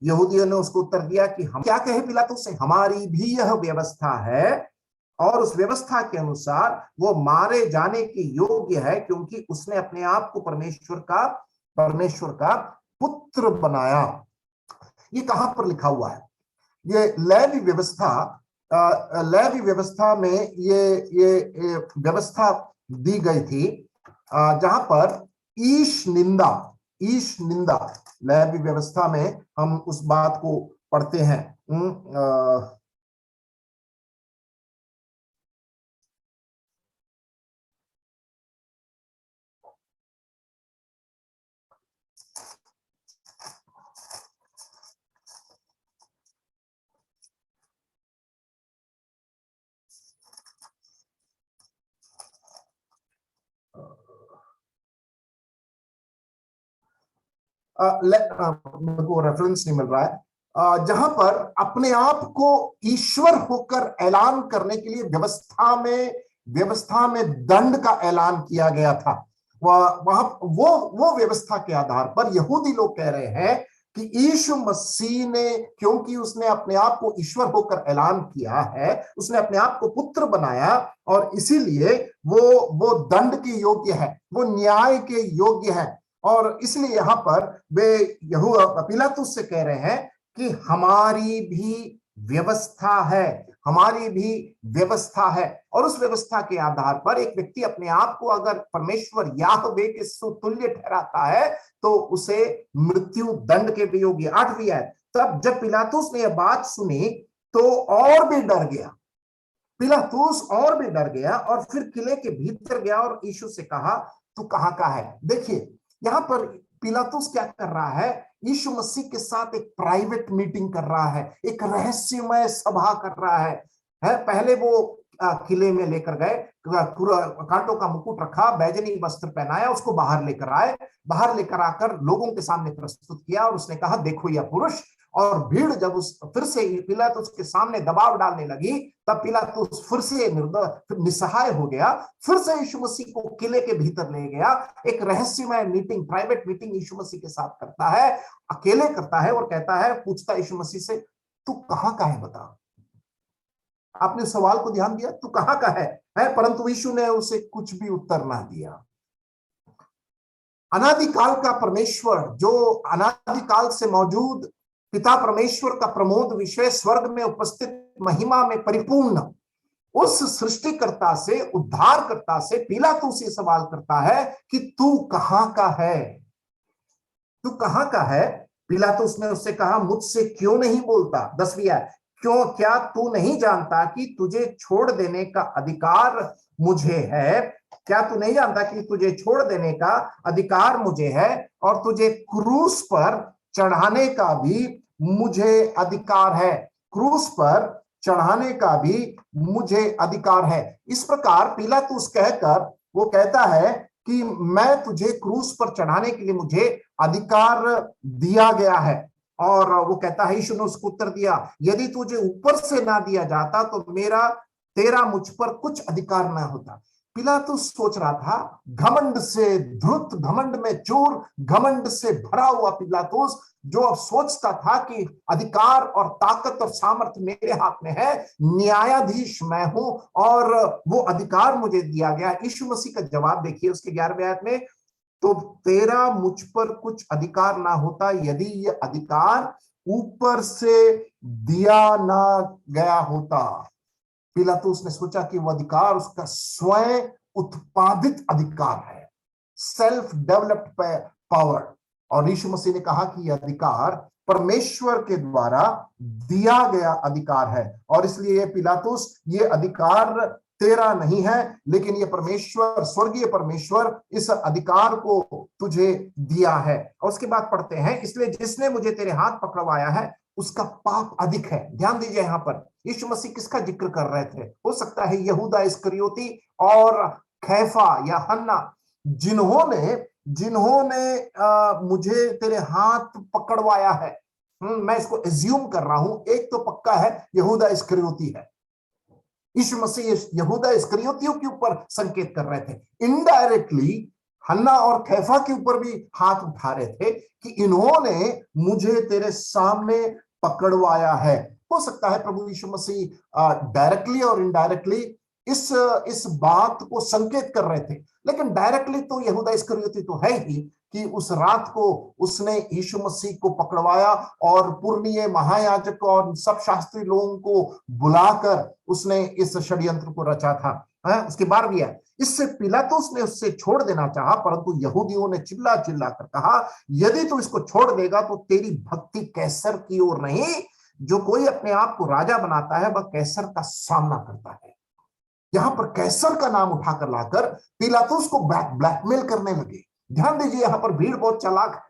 यहूदियों ने उसको उत्तर दिया कि हम क्या कहे पिलातुस से, हमारी भी यह व्यवस्था है और उस व्यवस्था के अनुसार वो मारे जाने के योग्य है, क्योंकि उसने अपने आप को परमेश्वर का पुत्र बनाया। ये कहां पर लिखा हुआ है? ये लेवी व्यवस्था में ये व्यवस्था दी गई थी, जहां पर ईश निंदा, लेवी व्यवस्था में हम उस बात को पढ़ते हैं। को रेफरेंस नहीं मिल रहा है, जहां पर अपने आप को ईश्वर होकर ऐलान करने के लिए व्यवस्था में दंड का ऐलान किया गया था। वहां वो व्यवस्था के आधार पर यहूदी लोग कह रहे हैं कि यीशु मसीह ने, क्योंकि उसने अपने आप को ईश्वर होकर ऐलान किया है, उसने अपने आप को पुत्र बनाया, और इसीलिए वो दंड के योग्य है, वो न्याय के योग्य है। और इसलिए यहां पर वे पिलातुस से कह रहे हैं कि हमारी भी व्यवस्था है, और उस व्यवस्था के आधार पर एक व्यक्ति अपने आप को अगर परमेश्वर याहवे के तुल्य ठहराता है तो उसे मृत्यु दंड के भी योग्य। 8वीं आयत, तब जब पिलातुस ने यह बात सुनी तो और भी डर गया। पिलातुस और भी डर गया और फिर किले के भीतर गया और यीशु से कहा, तू कहाँ का है। देखिए यहां पर पिलातुस क्या कर रहा है, यीशु मसीह के साथ एक प्राइवेट मीटिंग कर रहा है, एक रहस्यमय सभा कर रहा है। पहले वो किले में लेकर गए, कांटों का मुकुट रखा, बैजनी वस्त्र पहनाया, उसको बाहर लेकर आए, बाहर लेकर आकर लोगों के सामने प्रस्तुत किया और उसने कहा, देखो यह पुरुष। और भीड़ जब उस फिर से पिलातुस के सामने दबाव डालने लगी, तब पिलातुस फिर से निसहाय हो गया, फिर से यीशु मसीह को किले के भीतर ले गया। एक रहस्यमय मीटिंग, प्राइवेट मीटिंग यीशु मसीह के साथ करता है, अकेले करता है और कहता है, पूछता यीशु मसीह से, तू कहाँ का है बता। आपने सवाल को ध्यान दिया, तू कहाँ का है, परंतु यीशु ने उसे कुछ भी उत्तर ना दिया। अनादिकाल का परमेश्वर, जो अनादिकाल से मौजूद पिता परमेश्वर का प्रमोद विषय, स्वर्ग में उपस्थित महिमा में परिपूर्ण उस सृष्टिकर्ता से, उद्धारकर्ता से पिलातुस ये सवाल करता है कि तू कहाँ का है, तू कहाँ का है। पिलातुस ने उससे कहा, मुझसे क्यों नहीं बोलता। 10वीं आयत, क्यों, क्या तू नहीं जानता कि तुझे छोड़ देने का अधिकार मुझे है। क्या तू नहीं जानता कि तुझे छोड़ देने का अधिकार मुझे है और तुझे क्रूस पर चढ़ाने का भी मुझे अधिकार है। क्रूस पर चढ़ाने का भी मुझे अधिकार है। इस प्रकार पिलातुस कहकर वो कहता है कि मैं तुझे क्रूस पर चढ़ाने के लिए मुझे अधिकार दिया गया है। और वो कहता है, यीशु ने उसको उत्तर दिया, यदि तुझे ऊपर से ना दिया जाता तो तेरा मुझ पर कुछ अधिकार ना होता। पिलातुस सोच रहा था, घमंड से धृत, घमंड में चूर, घमंड से भरा हुआ पिलातुस, जो अब सोचता था कि अधिकार और ताकत और सामर्थ्य मेरे हाथ में है, न्यायाधीश मैं हूं और वो अधिकार मुझे दिया गया। यीशु मसीह का जवाब देखिए उसके 11वें आयत में, तो तेरा मुझ पर कुछ अधिकार ना होता यदि ये अधिकार ऊपर से दिया ना गया होता। पिलातुस ने सोचा कि वो अधिकार उसका स्वयं उत्पादित अधिकार है, सेल्फ डेवलप्ड पावर। और यीशु मसीह ने कहा कि यह अधिकार परमेश्वर के द्वारा दिया गया अधिकार है और इसलिए ये पिलातुस, ये अधिकार तेरा नहीं है, लेकिन ये परमेश्वर, स्वर्गीय परमेश्वर इस अधिकार को तुझे दिया है। और उसके बाद पढ़ते हैं, इसलिए जिसने मुझे तेरे हाथ पकड़वाया है उसका पाप अधिक है। ध्यान दीजिए, यहां पर यीशु मसीह किसका जिक्र कर रहे थे। हो सकता है यहूदा इस्करियोती और कैफा या हन्ना, जिन्होंने मुझे तेरे हाथ पकड़वाया है। मैं इसको एज्यूम कर रहा हूं, एक तो पक्का है यहूदा इस्करियोती है। यीशु मसीह यहूदा इस्करियोतियों के ऊपर संकेत कर रहे थे, इनडायरेक्टली हन्ना और कैफा के ऊपर भी हाथ उठा रहे थे कि इन्होंने मुझे तेरे सामने पकड़वाया है। हो सकता है प्रभु यीशु मसीह डायरेक्टली और इनडायरेक्टली इस बात को संकेत कर रहे थे, लेकिन डायरेक्टली तो यहूदा इस्करियोती तो है ही कि उस रात को उसने यीशु मसीह को पकड़वाया और पूर्णीय महायाजक और सब शास्त्री लोगों को बुलाकर उसने इस षड्यंत्र को रचा था। उसके 12वीं आयत, इससे पिलातुस ने उससे छोड़ देना चाहा, परंतु यहूदियों ने चिल्ला चिल्ला कर कहा, यदि तू इसको छोड़ देगा तो तेरी भक्ति कैसर की ओर नहीं, जो कोई अपने आप को राजा बनाता है वह कैसर का सामना करता है। यहां पर कैसर का नाम उठाकर लाकर पिलातुस को ब्लैकमेल करने लगे। ध्यान दीजिए, यहां पर भीड़ बहुत चालाक है।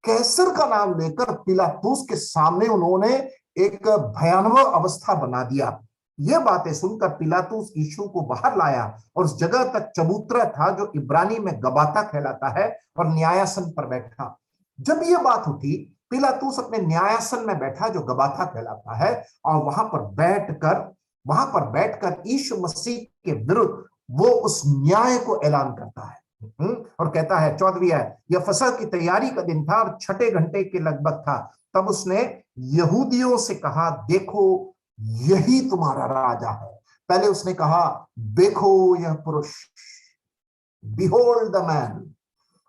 कैसर का नाम लेकर पिलातुस के सामने उन्होंने एक भयानक अवस्था बना दिया। ये बातें सुनकर पिलातुस यीशु को बाहर लाया और उस जगह तक चबूतरा था जो इब्रानी में गबाता कहलाता है, और न्यायासन पर बैठा। जब ये बात उठी, पिलातुस अपने न्यायासन में बैठा जो गबाता कहलाता है, और वहां पर बैठकर यीशु मसीह के विरुद्ध वो उस न्याय को ऐलान करता है। और कहता है 14वीं आयत, यह फसह की तैयारी का दिन था और 6 घंटे के लगभग था। तब उसने यहूदियों से कहा, देखो यही तुम्हारा राजा है। पहले उसने कहा, देखो यह पुरुष, बिहोल्ड द मैन।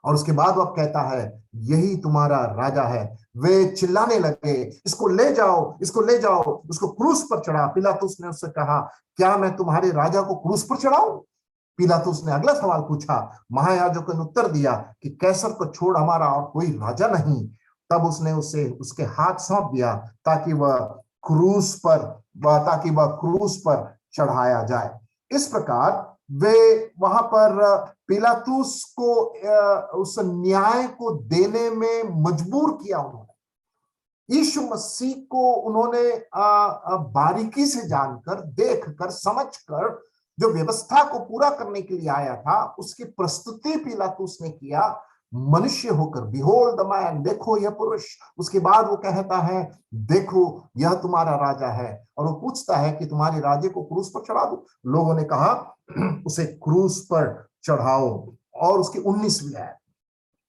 और उसके बाद वह कहता है, यही तुम्हारा राजा है। वे चिल्लाने लगे, इसको ले जाओ, इसको ले जाओ, उसको क्रूस पर चढ़ा। पिलातुस ने उससे कहा, क्या मैं तुम्हारे राजा को क्रूस पर चढ़ाऊं? पिलातुस ने अगला सवाल पूछा। महायाजक ने उत्तर दिया कि कैसर को छोड़ हमारा और कोई राजा नहीं। तब उसने उसे उसके हाथ सौंप दिया ताकि वह क्रूस पर चढ़ाया जाए। इस प्रकार वे वहां पर पिलातुस को उस न्याय को देने में मजबूर किया। उन्होंने यीशु मसीह को उन्होंने बारीकी से जानकर, देखकर, समझकर जो व्यवस्था को पूरा करने के लिए आया था उसकी प्रस्तुति पिलातुस ने किया मनुष्य होकर। बिहोल्ड द मैन, देखो यह पुरुष। उसके बाद वो कहता है देखो यह तुम्हारा राजा है, और वो पूछता है कि तुम्हारे राजे को क्रूस पर चढ़ा दो। लोगों ने कहा उसे क्रूस पर चढ़ाओ। और उसकी 19वीं आयत,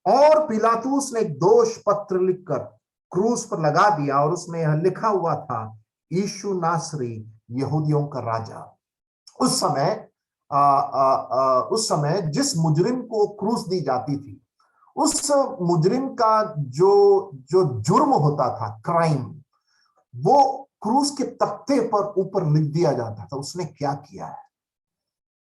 और पिलातुस ने दोष पत्र लिखकर क्रूस पर लगा दिया, और उसमें यह लिखा हुआ था यीशु नासरी, यहूदियों का राजा। उस समय जिस मुजरिम को क्रूस दी जाती थी, उस मुजरिम का जो जो जुर्म होता था, क्राइम, वो क्रूस के तख्ते पर ऊपर लिख दिया जाता था। उसने क्या किया है?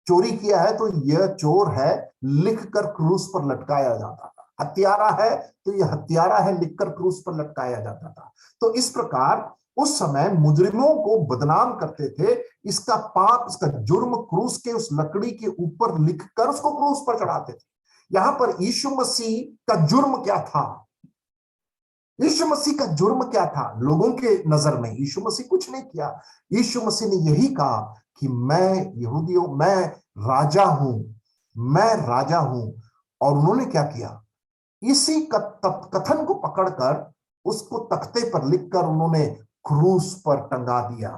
चोरी किया है तो यह चोर है, लिखकर क्रूस पर लटकाया जाता था। हत्यारा है तो यह हत्यारा है, लिखकर क्रूस पर लटकाया जाता था। तो इस प्रकार उस समय मुजरिमों को बदनाम करते थे। इसका पाप, इसका जुर्म क्रूस के उस लकड़ी के ऊपर लिखकर उसको क्रूस पर चढ़ाते थे। यहां पर यीशु मसीह का जुर्म क्या था? यीशु मसीह का जुर्म क्या था लोगों के नजर में? यीशु मसीह कुछ नहीं किया। यीशु मसीह ने यही कहा कि मैं राजा हूं, मैं राजा हूं। और उन्होंने क्या किया? इसी कथन को पकड़कर उसको तख्ते पर लिखकर उन्होंने क्रूस पर टंगा दिया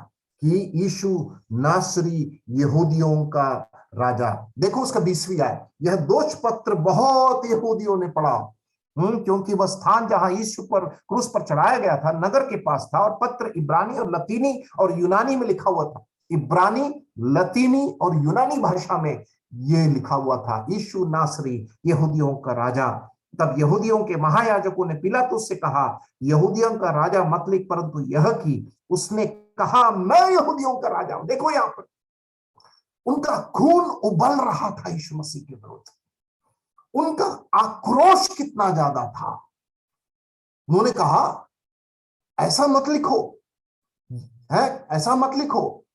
कि यीशु नासरी, यहूदियों का राजा। देखो उसका 20वीं आयत। यह दोष पत्र बहुत यहूदियों ने पढ़ा, क्योंकि वह स्थान जहां यीशु पर क्रूस पर चढ़ाया गया था नगर के पास था, और पत्र इब्रानी और लतीनी और यूनानी में लिखा हुआ था। इब्रानी, लतीनी और यूनानी भाषा में ये लिखा हुआ था, यीशु नासरी, यहूदियों का राजा। तब यहूदियों के महायाजकों ने पिलातुस से कहा, यहूदियों का राजा मत लिख, परंतु यह कि उसने कहा मैं यहूदियों का राजा हूं। देखो यहां पर उनका खून उबल रहा था यीशु मसीह के विरुद्ध। उनका आक्रोश कितना ज्यादा था। उन्होंने कहा ऐसा मत लिखो, है ऐसा मत लिखो।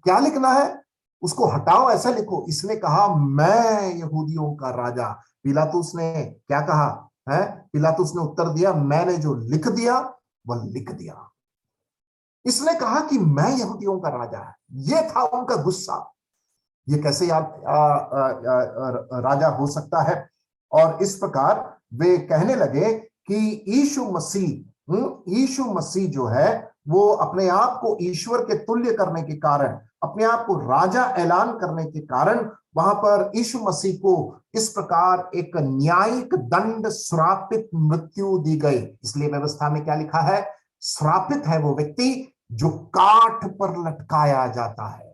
क्या लिखना है? उसको हटाओ, ऐसा लिखो। इसने कहा मैं यहूदियों का राजा। पिलातुस ने क्या कहा है? पिलातुस ने उत्तर दिया, मैंने जो लिख दिया वह लिख दिया। इसने कहा कि मैं यहूदियों का राजा है। यह था उनका गुस्सा। ये कैसे राजा हो सकता है? और इस प्रकार वे कहने लगे कि यीशु मसीह जो है वो अपने आप को ईश्वर के तुल्य करने के कारण, अपने आप को राजा ऐलान करने के कारण वहां पर यीशु मसीह को इस प्रकार एक न्यायिक दंड, श्रापित मृत्यु दी गई। इसलिए व्यवस्था में क्या लिखा है? श्रापित है वो व्यक्ति जो काठ पर लटकाया जाता है।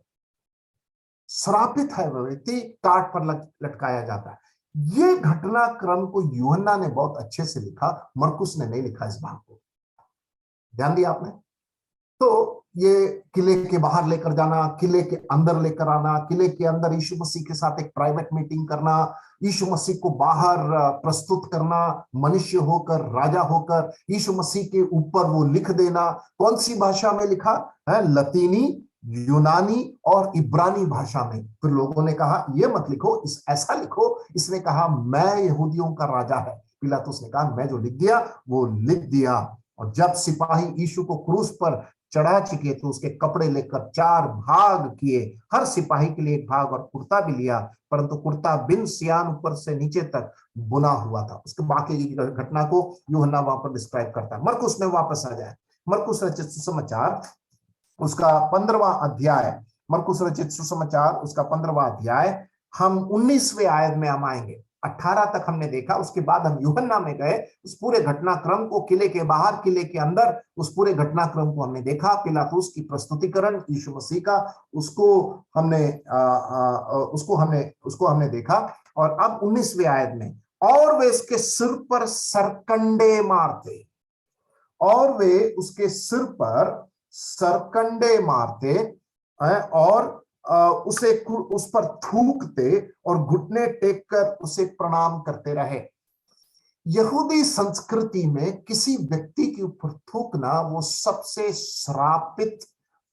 श्रापित है वह व्यक्ति काठ पर लटकाया जाता है। ये घटनाक्रम को यूहन्ना ने बहुत अच्छे से लिखा, मरकुस ने नहीं लिखा इस भाग को। ध्यान दिया आपने? तो ये किले के बाहर लेकर जाना, किले के अंदर लेकर आना, किले के अंदर यीशु मसीह के साथ एक प्राइवेट मीटिंग करना, यीशु मसीह को बाहर प्रस्तुत करना, मनुष्य होकर, राजा होकर, यीशु मसीह के ऊपर वो लिख देना। कौन सी भाषा में लिखा है? लतीनी, यूनानी और इब्रानी भाषा में। फिर लोगों ने कहा ये मत लिखो, ऐसा लिखो। इसने कहा मैं यहूदियों का राजा है। पिलातुस ने कहा मैं जो लिख दिया वो लिख दिया। और जब सिपाही यीशु को क्रूस पर चढ़ा चुके तो उसके कपड़े लेकर 4 भाग किए, हर सिपाही के लिए एक भाग, और कुर्ता भी लिया, परंतु कुर्ता बिन सियान ऊपर से नीचे तक बुना हुआ था। उसके बाकी की घटना को यूहन्ना वहां पर डिस्क्राइब करता है। मरकुस में वापस आ जाए, मरकुस रचित सुसमाचार उसका 15वां अध्याय, मरकुस रचित सुसमाचार उसका 15वां अध्याय, हम 19वें आयत में हम आएंगे। 18 तक हमने देखा, उसके बाद हम यूहन्ना में गए, उस पूरे घटनाक्रम को, किले के बाहर, किले के अंदर, उस पूरे घटनाक्रम को हमने देखा। पिलातुस की प्रस्तुतिकरण यीशु मसीह का, उसको हमने देखा। और अब 19वें आयत में, और वे इसके सिर पर सरकंडे मारते, और वे उसके सिर पर सरकंडे मारते और उस पर थूकते और घुटने टेक कर उसे प्रणाम करते रहे। यहूदी संस्कृति में किसी व्यक्ति के ऊपर थूकना वो सबसे श्रापित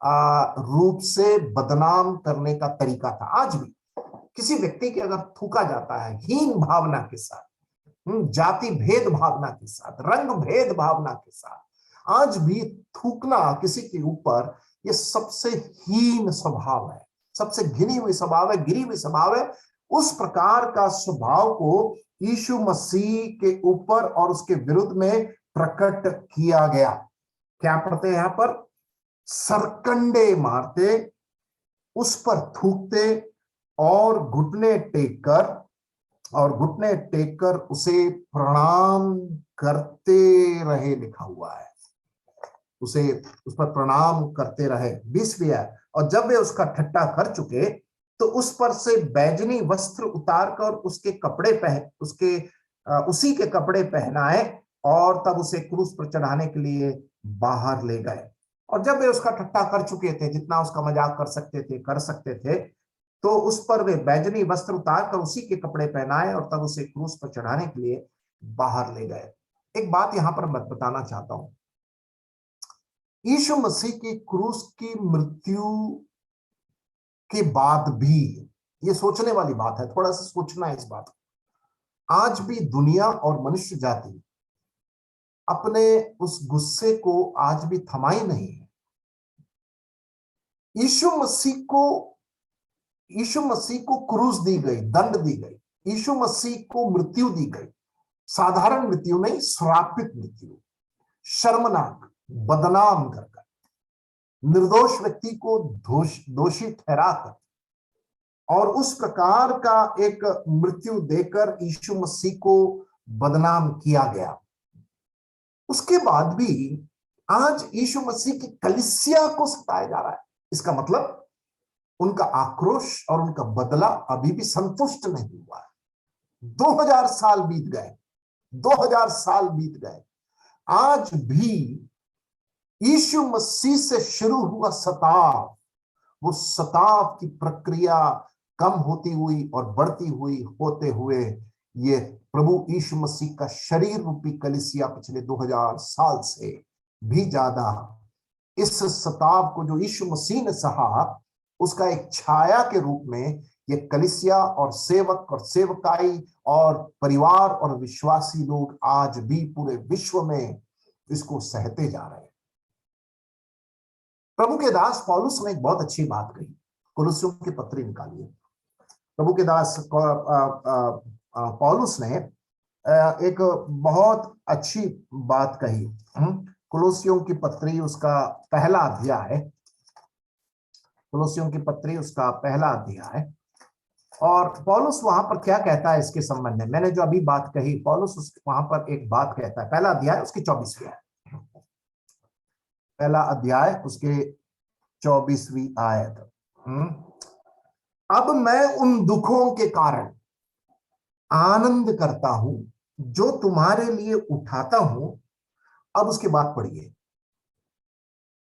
रूप से बदनाम करने का तरीका था। आज भी किसी व्यक्ति के अगर थूका जाता है हीन भावना के साथ, जाति भेद भावना के साथ, रंग भेद भावना के साथ, आज भी थूकना किसी के ऊपर ये सबसे हीन स्वभाव है, सबसे घिनी हुई स्वभाव है, गिरी हुई स्वभाव है। उस प्रकार का स्वभाव को यीशु मसीह के ऊपर और उसके विरुद्ध में प्रकट किया गया। क्या पढ़ते हैं यहां पर? सरकंडे मारते, उस पर थूकते और घुटने टेककर उसे प्रणाम करते रहे, लिखा हुआ है। उस पर प्रणाम करते रहे। 20वीं आयत, और जब वे उसका ठट्ठा कर चुके तो उस पर से बैजनी वस्त्र उतारकर उसी के कपड़े पहनाए और तब उसे क्रूस पर चढ़ाने के लिए बाहर ले गए। और जब वे उसका ठट्ठा कर चुके थे, जितना उसका मजाक कर सकते थे, तो उस पर वे बैजनी वस्त्र उतारकर उसी के कपड़े पहनाए और तब उसे क्रूस पर चढ़ाने के लिए बाहर ले गए। एक बात यहां पर मैं बताना चाहता हूं, यीशु मसीह की क्रूस की मृत्यु के बाद भी, ये सोचने वाली बात है, थोड़ा सा सोचना है इस बात को, आज भी दुनिया और मनुष्य जाति अपने उस गुस्से को आज भी थमा ही नहीं है। यीशु मसीह को क्रूस दी गई, दंड दी गई, यीशु मसीह को मृत्यु दी गई, साधारण मृत्यु नहीं, श्रापित मृत्यु, शर्मनाक, बदनाम कर निर्दोष व्यक्ति को दोषी ठहराकर और उस प्रकार का एक मृत्यु देकर यीशु मसीह को बदनाम किया गया। उसके बाद भी आज यीशु मसीह की कलीसिया को सताया जा रहा है। इसका मतलब उनका आक्रोश और उनका बदला अभी भी संतुष्ट नहीं हुआ है। 2000 साल बीत गए, 2000 साल बीत गए, आज भी यीशु मसीह से शुरू हुआ सताव, वो सताव की प्रक्रिया कम होती हुई और बढ़ती हुई होते हुए ये प्रभु यीशु मसीह का शरीर रूपी कलीसिया पिछले 2000 साल से भी ज्यादा इस सताव को जो यीशु मसीह ने सहा, उसका एक छाया के रूप में ये कलीसिया और सेवक और सेवकाई और परिवार और विश्वासी लोग आज भी पूरे विश्व में इसको सहते जा रहे हैं। प्रभु के दास पौलुस ने एक बहुत अच्छी बात कही, कुलुस्सियों की पत्री निकालिए। प्रभु के दास पौलुस ने एक बहुत अच्छी बात कही। कुलुस्सियों की पत्री उसका पहला अध्याय, कुलुस्सियों की पत्री उसका पहला अध्याय, और पौलुस वहां पर क्या कहता है इसके संबंध में, मैंने जो अभी बात कही, पौलुस वहां पर एक बात कहता है। पहला अध्याय उसकी 24वीं आयत, पहला अध्याय उसके 24वीं आयत। अब मैं उन दुखों के कारण आनंद करता हूं जो तुम्हारे लिए उठाता हूं। अब उसके बाद पढ़िए,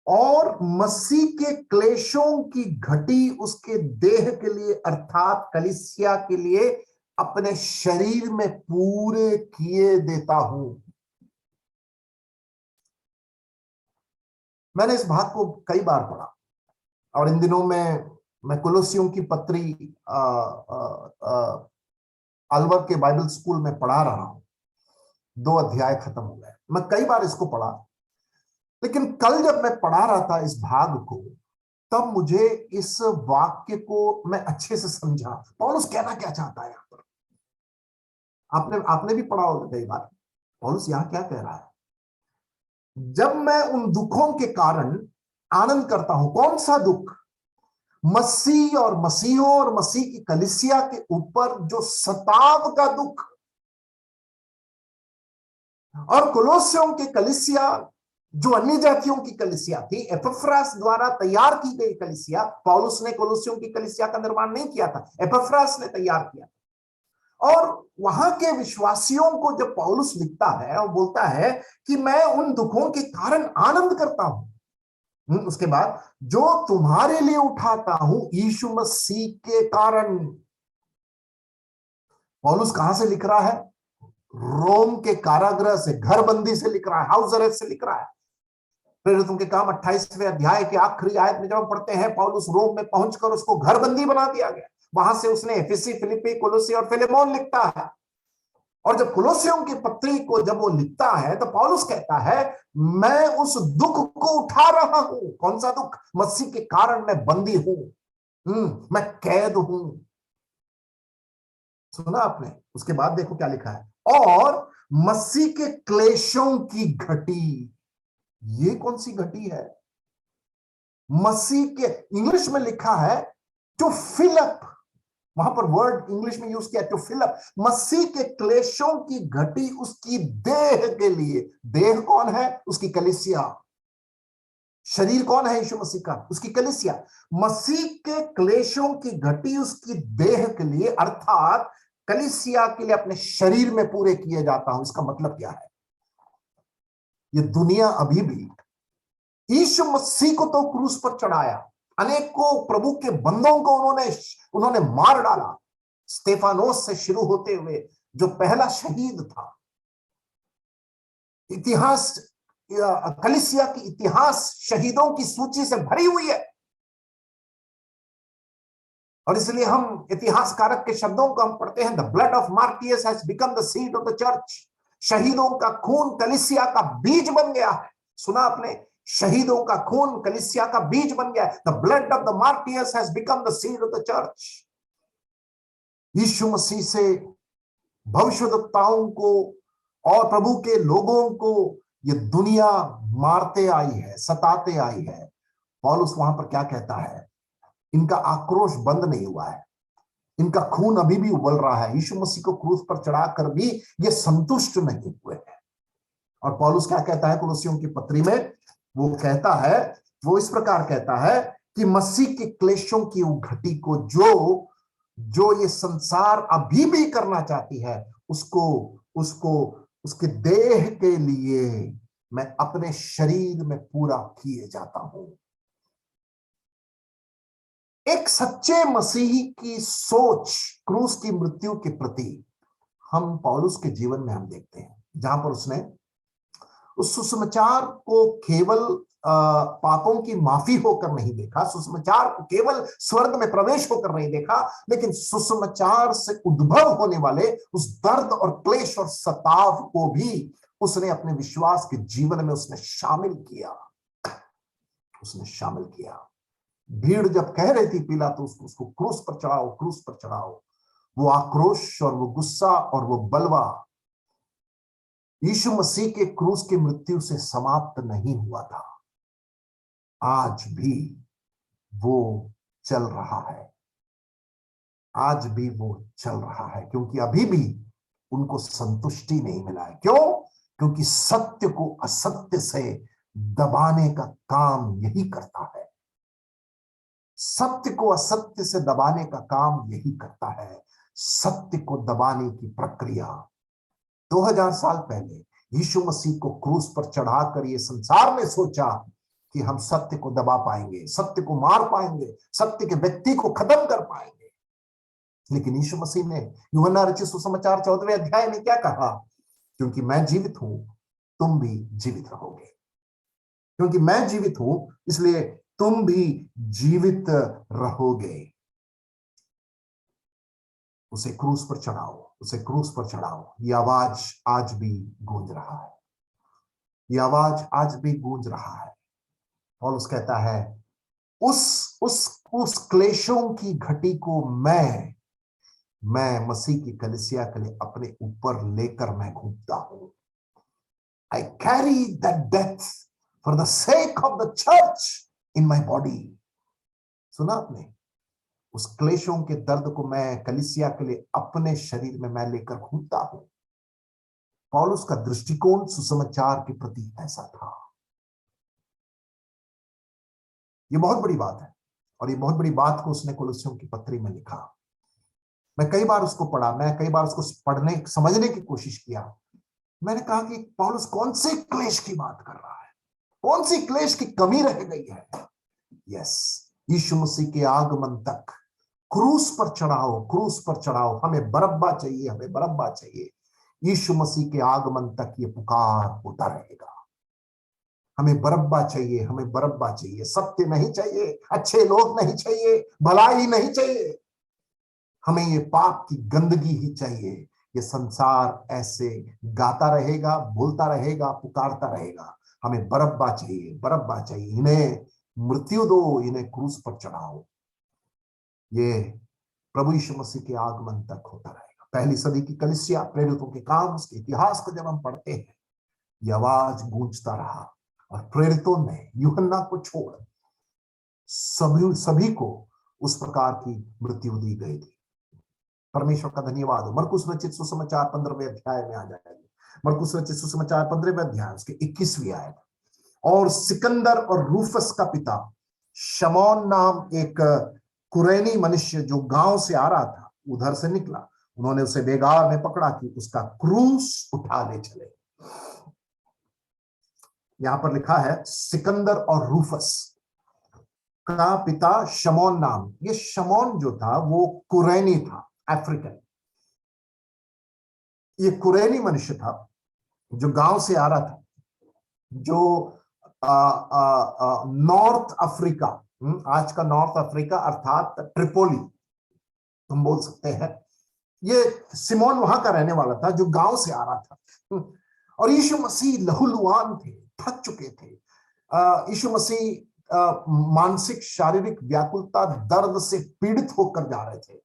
और मसीह के क्लेशों की घटी उसके देह के लिए अर्थात कलीसिया के लिए अपने शरीर में पूरे किए देता हूं। मैंने इस बात को कई बार पढ़ा और इन दिनों में मैं कुलुस्सियों की पत्री अलवर के बाइबल स्कूल में पढ़ा रहा हूं। 2 अध्याय खत्म हो गए, मैं कई बार इसको पढ़ा, लेकिन कल जब मैं पढ़ा रहा था इस भाग को, तब मुझे इस वाक्य को मैं अच्छे से समझा। पौलुस कहना क्या चाहता है यहां पर? आपने भी पढ़ा होगा कई बार। पौलुस यहां क्या कह रहा है? जब मैं उन दुखों के कारण आनंद करता हूं। कौन सा दुख? मसीह और मसीहों और मसीह की कलीसिया के ऊपर जो सताव का दुख। और कुलुस्सियों की कलीसिया जो अन्य जातियों की कलीसिया थी, एपफ्रास द्वारा तैयार की गई कलीसिया, पौलुस ने कुलुस्सियों की कलीसिया का निर्माण नहीं किया था, एपफ्रास ने तैयार किया। और वहां के विश्वासियों को जब पौलुस लिखता है और बोलता है कि मैं उन दुखों के कारण आनंद करता हूं, उसके बाद जो तुम्हारे लिए उठाता हूं यीशु मसीह के कारण। पौलुस कहां से लिख रहा है? रोम के कारागृह से, घरबंदी से लिख रहा है, हाउस अरेस्ट से लिख रहा है। प्रेरितों के काम 28वें अध्याय के आखिरी आयत में जब हम पढ़ते हैं, पौलुस रोम में पहुंचकर उसको घरबंदी बना दिया गया। वहां से उसने एफिसी, फिलिप्पी, कोलोसी और फिलेमोन लिखता है। और जब कुलोसियों की पत्री को जब वो लिखता है तो पौलुस कहता है, मैं उस दुख को उठा रहा हूं। कौन सा दुख? मसीह के कारण मैं बंदी हूं, मैं कैद हूं। सुना आपने? उसके बाद देखो क्या लिखा है, और मसीह के क्लेशों की घटी। ये कौन सी घटी है? मसीह के, इंग्लिश में लिखा है टू फिल अप, वहां पर वर्ड इंग्लिश में यूज किया टू फिल अप। मसीह के क्लेशों की घटी उसकी देह के लिए। देह कौन है? उसकी कलीसिया। शरीर कौन है? यीशु मसीह का, उसकी कलीसिया। मसीह के क्लेशों की घटी उसकी देह के लिए, अर्थात कलीसिया के लिए अपने शरीर में पूरे किए जाता हूं। इसका मतलब क्या है? ये दुनिया अभी भी यीशु मसीह को तो क्रूस पर चढ़ाया, अनेकों प्रभु के बंदों को उन्होंने मार डाला। स्तेफानोस से शुरू होते हुए जो पहला शहीद था, इतिहास, कलीसिया की इतिहास शहीदों की सूची से भरी हुई है। और इसलिए हम इतिहासकारक के शब्दों को हम पढ़ते हैं, the blood of martyrs has become the seed of the church. शहीदों का खून कलीसिया का बीज बन गया है। सुना आपने? शहीदों का खून कलीसिया का बीज बन गया है। The blood of the martyrs has become the seed of the church. यीशु मसीह से भविष्यद्वक्ताओं को और प्रभु के लोगों को ये दुनिया मारते आई है, सताते आई है। पौलुस वहां पर क्या कहता है? इनका आक्रोश बंद नहीं हुआ है, इनका खून अभी भी उबल रहा है। यीशु मसीह को क्रूस पर चढ़ाकर भी ये संतुष्ट नहीं हुए हैं। और पौलुस क्या कहता है कुलोसियों की पत्री में? वो कहता है, वो इस प्रकार कहता है कि मसीह के क्लेशों की घटी को जो ये संसार अभी भी करना चाहती है, उसको उसके देह के लिए मैं अपने शरीर में पूरा किए जाता हूं। एक सच्चे मसीही की सोच क्रूस की मृत्यु के प्रति हम पौलुस के जीवन में हम देखते हैं, जहां पर उसने उस सुसमाचार को केवल पापों की माफी होकर नहीं देखा, सुसमाचार को केवल स्वर्ग में प्रवेश होकर नहीं देखा, लेकिन सुसमाचार से उद्भव होने वाले उस दर्द और क्लेश और सताव को भी उसने अपने विश्वास के जीवन में उसने शामिल किया। उसने शामिल किया। भीड़ जब कह रही थी पिलातुस को उसको क्रूस पर चढ़ाओ, क्रूस पर चढ़ाओ, वो आक्रोश और वो गुस्सा और वो बलवा यीशु मसीह के क्रूस की मृत्यु से समाप्त नहीं हुआ था। आज भी वो चल रहा है, आज भी वो चल रहा है, क्योंकि अभी भी उनको संतुष्टि नहीं मिला है। क्यों? क्योंकि सत्य को असत्य से दबाने का काम यही करता है। सत्य को असत्य से दबाने का काम यही करता है। सत्य को दबाने की प्रक्रिया 2000 साल पहले यीशु मसीह को क्रूस पर चढ़ाकर ये संसार ने सोचा कि हम सत्य को दबा पाएंगे, सत्य को मार पाएंगे, सत्य के व्यक्ति को खत्म कर पाएंगे। लेकिन यीशु मसीह ने यूहन्ना रचित सुसमाचार 14वें अध्याय में क्या कहा? क्योंकि मैं जीवित हूं, तुम भी जीवित रहोगे। क्योंकि मैं जीवित हूं, इसलिए तुम भी जीवित रहोगे। उसे क्रूस पर चढ़ाओ, उसे क्रूस पर चढ़ाओ। ये आवाज आज भी गूंज रहा है, ये आवाज आज भी गूंज रहा है। पौलुस कहता है, उस क्लेशों की घटी को मैं मसीह की कलीसिया के लिए अपने ऊपर लेकर मैं घूमता हूं। I carry that death for the sake of the church in my body. सुना आपने? उस क्लेशों के दर्द को मैं कलीसिया के लिए अपने शरीर में मैं लेकर घूमता हूं। पौलुस का दृष्टिकोण सुसमाचार के प्रति ऐसा था। यह बहुत बड़ी बात है, और ये बहुत बड़ी बात को उसने कुलोसियों की पत्री में लिखा। मैं कई बार उसको पढ़ा, मैं कई बार उसको पढ़ने समझने की कोशिश किया। मैंने कहा कि पौलुस कौन से क्लेश की बात कर रहा है, कौन सी क्लेश की कमी रह गई है? यस, यीशु मसीह के आगमन तक क्रूस पर चढ़ाओ, क्रूस पर चढ़ाओ, हमें बरअब्बा चाहिए, हमें बरअब्बा चाहिए। यीशु मसीह के आगमन तक ये पुकार होता रहेगा। हमें बरब्बा चाहिए, हमें बरब्बा चाहिए। सत्य नहीं चाहिए, अच्छे लोग नहीं चाहिए, भलाई नहीं चाहिए, हमें ये पाप की गंदगी ही चाहिए। ये संसार ऐसे गाता रहेगा, बोलता रहेगा, पुकारता रहेगा, हमें बरब्बा चाहिए, बरब्बा चाहिए। इन्हें मृत्यु दो, इन्हें क्रूस पर चढ़ाओ। ये प्रभु यीशु मसीह के आगमन तक होता रहेगा। पहली सदी की कलीसिया, प्रेरितों के काम, उसके इतिहास को जब हम पढ़ते हैं, ये आवाज गूंजता रहा और प्रेरितों ने यूहन्ना को छोड़ सभी सभी को उस प्रकार की मृत्यु दी गई थी। परमेश्वर का धन्यवाद हो। मरकुस रचित सुसमाचार 15वें अध्याय में आ जाएंगे। मरकुस रचित सुसमाचार 15वें अध्याय उसके 21वीं आयत। और सिकंदर और रूफस का पिता शमौन नाम एक कुरैनी मनुष्य जो गांव से आ रहा था, उधर से निकला। उन्होंने उसे बेगार में पकड़ा कि उसका क्रूस उठा ले चले। यहां पर लिखा है सिकंदर और रूफस का पिता शमौन नाम। ये शमौन जो था वो कुरैनी था, अफ्रीकन। ये कुरैनी मनुष्य था जो गांव से आ रहा था, जो नॉर्थ अफ्रीका, आज का नॉर्थ अफ्रीका अर्थात ट्रिपोली तुम बोल सकते हैं, ये सिमोन वहां का रहने वाला था जो गांव से आ रहा था। और यीशु मसीह लहूलुहान थे, थक चुके थे। यीशु मसीह मानसिक शारीरिक व्याकुलता दर्द से पीड़ित होकर जा रहे थे।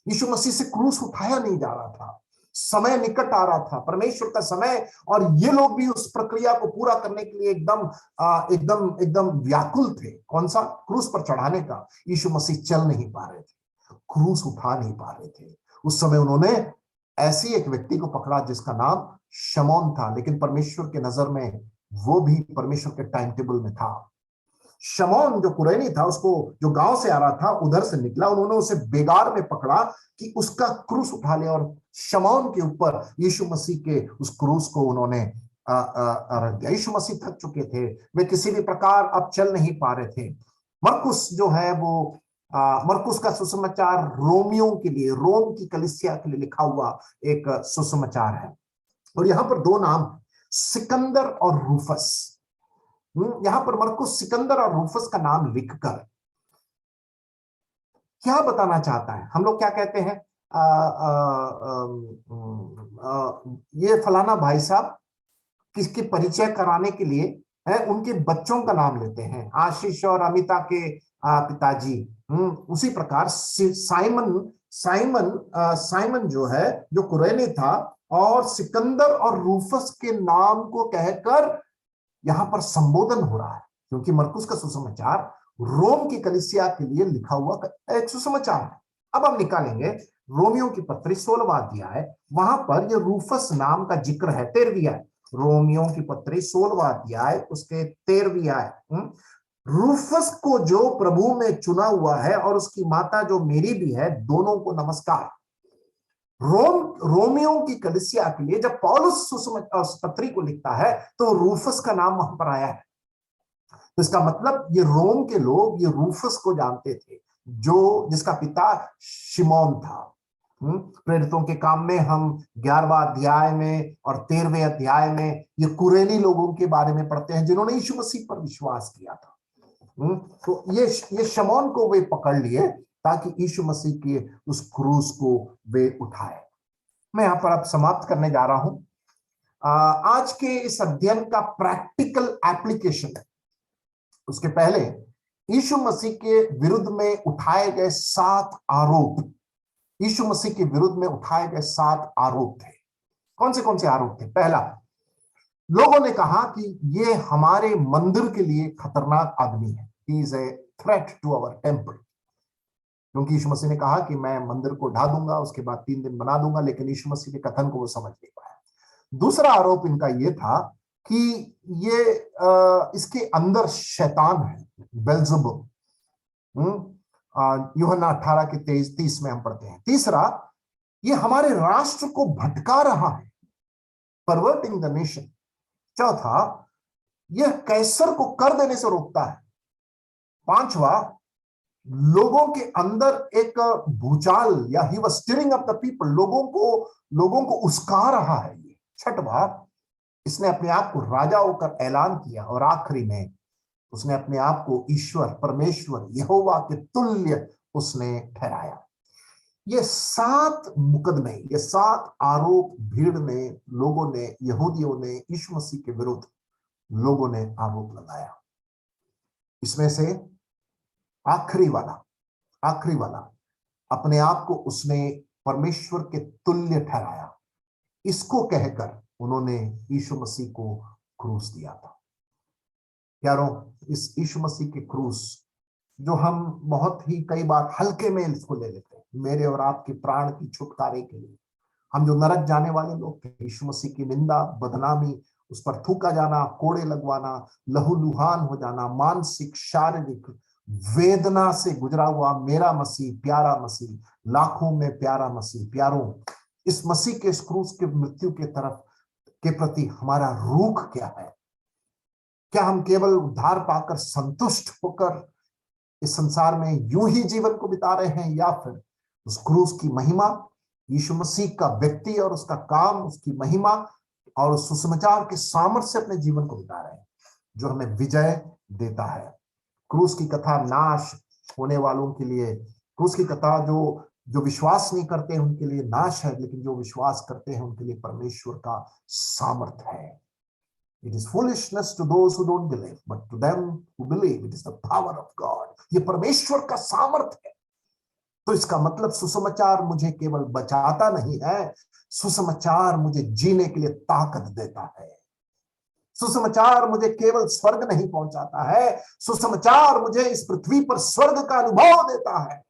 यीशु मसीह से क्रूस उठाया नहीं जा रहा था। समय निकट आ रहा था, परमेश्वर का समय, और ये लोग भी उस प्रक्रिया को पूरा करने के लिए एकदम एकदम व्याकुल थे। कौन सा? क्रूस पर चढ़ाने का। यीशु मसीह चल नहीं पा रहे थे, क्रूस उठा नहीं पा रहे थे। उस समय उन्होंने ऐसी एक व्यक्ति को पकड़ा जिसका नाम शमौन था, लेकिन परमेश्वर के नजर में वो भी परमेश्वर के टाइम टेबल में था। शमौन जो कुरैनी था, उसको जो गांव से आ रहा था उधर से निकला। उन्होंने उसे बेगार में पकड़ा कि उसका क्रूस उठा ले, और शमौन के ऊपर यीशु मसीह के उस क्रूस को उन्होंने रख दिया। यीशु मसीह थक चुके थे, वे किसी भी प्रकार अब चल नहीं पा रहे थे। मरकुस जो है वो मरकुस का सुसमाचार रोमियों के लिए, रोम की कलीसिया के लिए लिखा हुआ एक सुसमाचार है। और यहां पर दो नाम, सिकंदर और रूफस। यहां पर मरकुस सिकंदर और रूफस का नाम लिखकर क्या बताना चाहता है? हम लोग क्या कहते हैं, ये फलाना भाई साहब, किसके परिचय कराने के लिए है, उनके बच्चों का नाम लेते हैं। आशीष और अमिता के पिताजी। उसी प्रकार साइमन जो है, जो कुरैनी था, और सिकंदर और रूफस के नाम को कहकर यहां पर संबोधन हो रहा है, क्योंकि मरकुस का सुसमाचार रोम की कलीसिया के लिए लिखा हुआ एक सुसमाचार है। अब हम निकालेंगे रोमियो की पत्री 16वां अध्याय, वहां पर ये रूफस नाम का जिक्र है। 13वीं आयत, रोमियो की पत्री 16वां अध्याय उसके 13वीं आयत। रूफस को जो प्रभु में चुना हुआ है और उसकी माता जो मेरी भी है, दोनों को नमस्कार। रोमियो की कलीसिया के लिए जब पौलुस पत्री को लिखता है तो रूफस का नाम वहां पर आया है। तो इसका मतलब ये रोम के लोग ये रूफस को जानते थे, जो जिसका पिता शिमोन था। प्रेरितों के काम में हम 11वां अध्याय में और 13वें अध्याय में ये कुरैनी लोगों के बारे में पढ़ते हैं जिन्होंने यीशु मसीह पर विश्वास किया था। तो ये शमौन को वे पकड़ लिए ताकि यीशु मसीह के उस क्रूस को वे उठाए। मैं यहां पर अब समाप्त करने जा रहा हूं। आज के इस अध्ययन का प्रैक्टिकल एप्लीकेशन, उसके पहले यीशु मसीह के विरुद्ध में उठाए गए 7 आरोप, यीशु मसीह के विरुद्ध में उठाए गए 7 आरोप थे। कौन से आरोप थे? पहला, लोगों ने कहा कि ये हमारे मंदिर के लिए खतरनाक आदमी है, he is a threat to our temple. क्योंकि यीशु मसीह ने कहा कि मैं मंदिर को ढा दूंगा, उसके बाद 3 दिन बना दूंगा, लेकिन यीशु मसीह के कथन को वो समझ नहीं पाया। दूसरा आरोप इनका ये था कि ये इसके अंदर शैतान है, बेल्ज़ेबुल। यूहन्ना 18 के 23-30 में हम पढ़ते हैं। तीसरा, ये हमारे राष्ट्र को भटका रहा है, परवर्टिंग द नेशन। चौथा, यह कैसर को कर देने से रोकता है। पांचवा, लोगों के अंदर एक भूचाल, या he was steering up the people, लोगों को उस्का रहा है ये। छठवा, इसने अपने आप को राजा होकर ऐलान किया और आखिरी में उसने अपने आप को ईश्वर, परमेश्वर, यहोवा के तुल्य उसने ठहराया। ये 7 मुकदमे, ये 7 आरोप भीड़ ने, लोगों ने, यहूदियों ने यीशु मसीह के विरुद्ध लोगों ने आरोप लगाया। इसमें से आखिरी वाला अपने आप को उसने परमेश्वर के तुल्य ठहराया। इसको कहकर उन्होंने यीशु मसीह को क्रूस दिया था। यारों, इस यीशु मसीह के क्रूस जो हम बहुत ही कई बार हल्के में इसको ले लेते हैं, मेरे और आपके प्राण की छुटकारे के लिए, हम जो नरक जाने वाले लोग थे, यीशु मसीह की निंदा, बदनामी, उस पर थूका जाना, कोड़े लगवाना, लहूलुहान हो जाना, मानसिक शारीरिक वेदना से गुजरा हुआ मेरा मसीह, प्यारा मसीह, लाखों में प्यारा मसीह। प्यारों, इस मसीह के इस क्रूस के मृत्यु के तरफ के प्रति हमारा रुख क्या है? क्या हम केवल उद्धार पाकर संतुष्ट होकर इस संसार में यूं ही जीवन को बिता रहे हैं, या फिर उस क्रूस की महिमा, यीशु मसीह का व्यक्ति और उसका काम, उसकी महिमा और उस सुसमाचार के सामर्थ्य से अपने जीवन को बिता रहे हैं जो हमें विजय देता है? क्रूस की कथा नाश होने वालों के लिए, क्रूस की कथा जो विश्वास नहीं करते हैं उनके लिए नाश है, लेकिन जो विश्वास करते हैं उनके लिए परमेश्वर का सामर्थ्य है। It is foolishness to those who don't believe, but to them who believe, it is the power of God. ये परमेश्वर का सामर्थ्य है। तो इसका मतलब सुसमाचार मुझे केवल बचाता नहीं है, सुसमाचार मुझे जीने के लिए ताकत देता है। सुसमाचार मुझे केवल स्वर्ग नहीं पहुंचाता है, सुसमाचार मुझे इस पृथ्वी पर स्वर्ग का अनुभव देता है।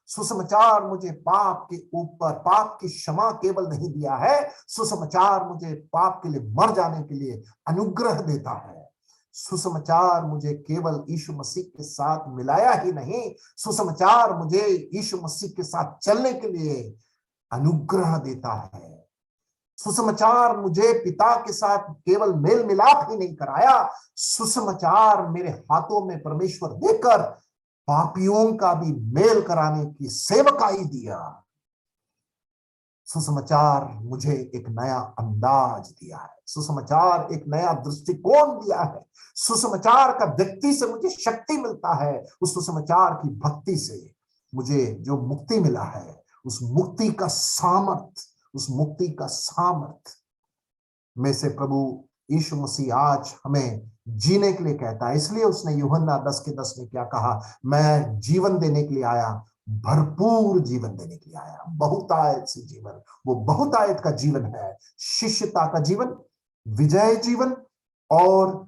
सुसमाचार मुझे पाप के ऊपर पाप की क्षमा केवल नहीं दिया है, सुसमाचार मुझे पाप के लिए मर जाने के लिए अनुग्रह देता है। सुसमाचार मुझे केवल यीशु मसीह के साथ मिलाया ही नहीं, सुसमाचार मुझे यीशु मसीह के साथ चलने के लिए अनुग्रह देता है। सुसमाचार मुझे पिता के साथ केवल मेल मिलाप ही नहीं कराया, सुसमाचार मेरे हाथों में परमेश्वर देकर पापियों का भी मेल कराने की सेवकाई दिया। सुसमाचार मुझे एक नया अंदाज दिया है, सुसमाचार एक नया दृष्टिकोण दिया है। सुसमाचार का व्यक्ति से मुझे शक्ति मिलता है, उस सुसमाचार की भक्ति से मुझे जो मुक्ति मिला है, उस मुक्ति का सामर्थ, उस मुक्ति का सामर्थ में से प्रभु यीशु मसीह आज हमें जीने के लिए कहता है। इसलिए उसने यूहन्ना 10:10 में क्या कहा? मैं जीवन देने के लिए आया, भरपूर जीवन देने के लिए आया। बहुतायत से जीवन, वो बहुतायत का जीवन है, शिष्यता का जीवन, विजय जीवन और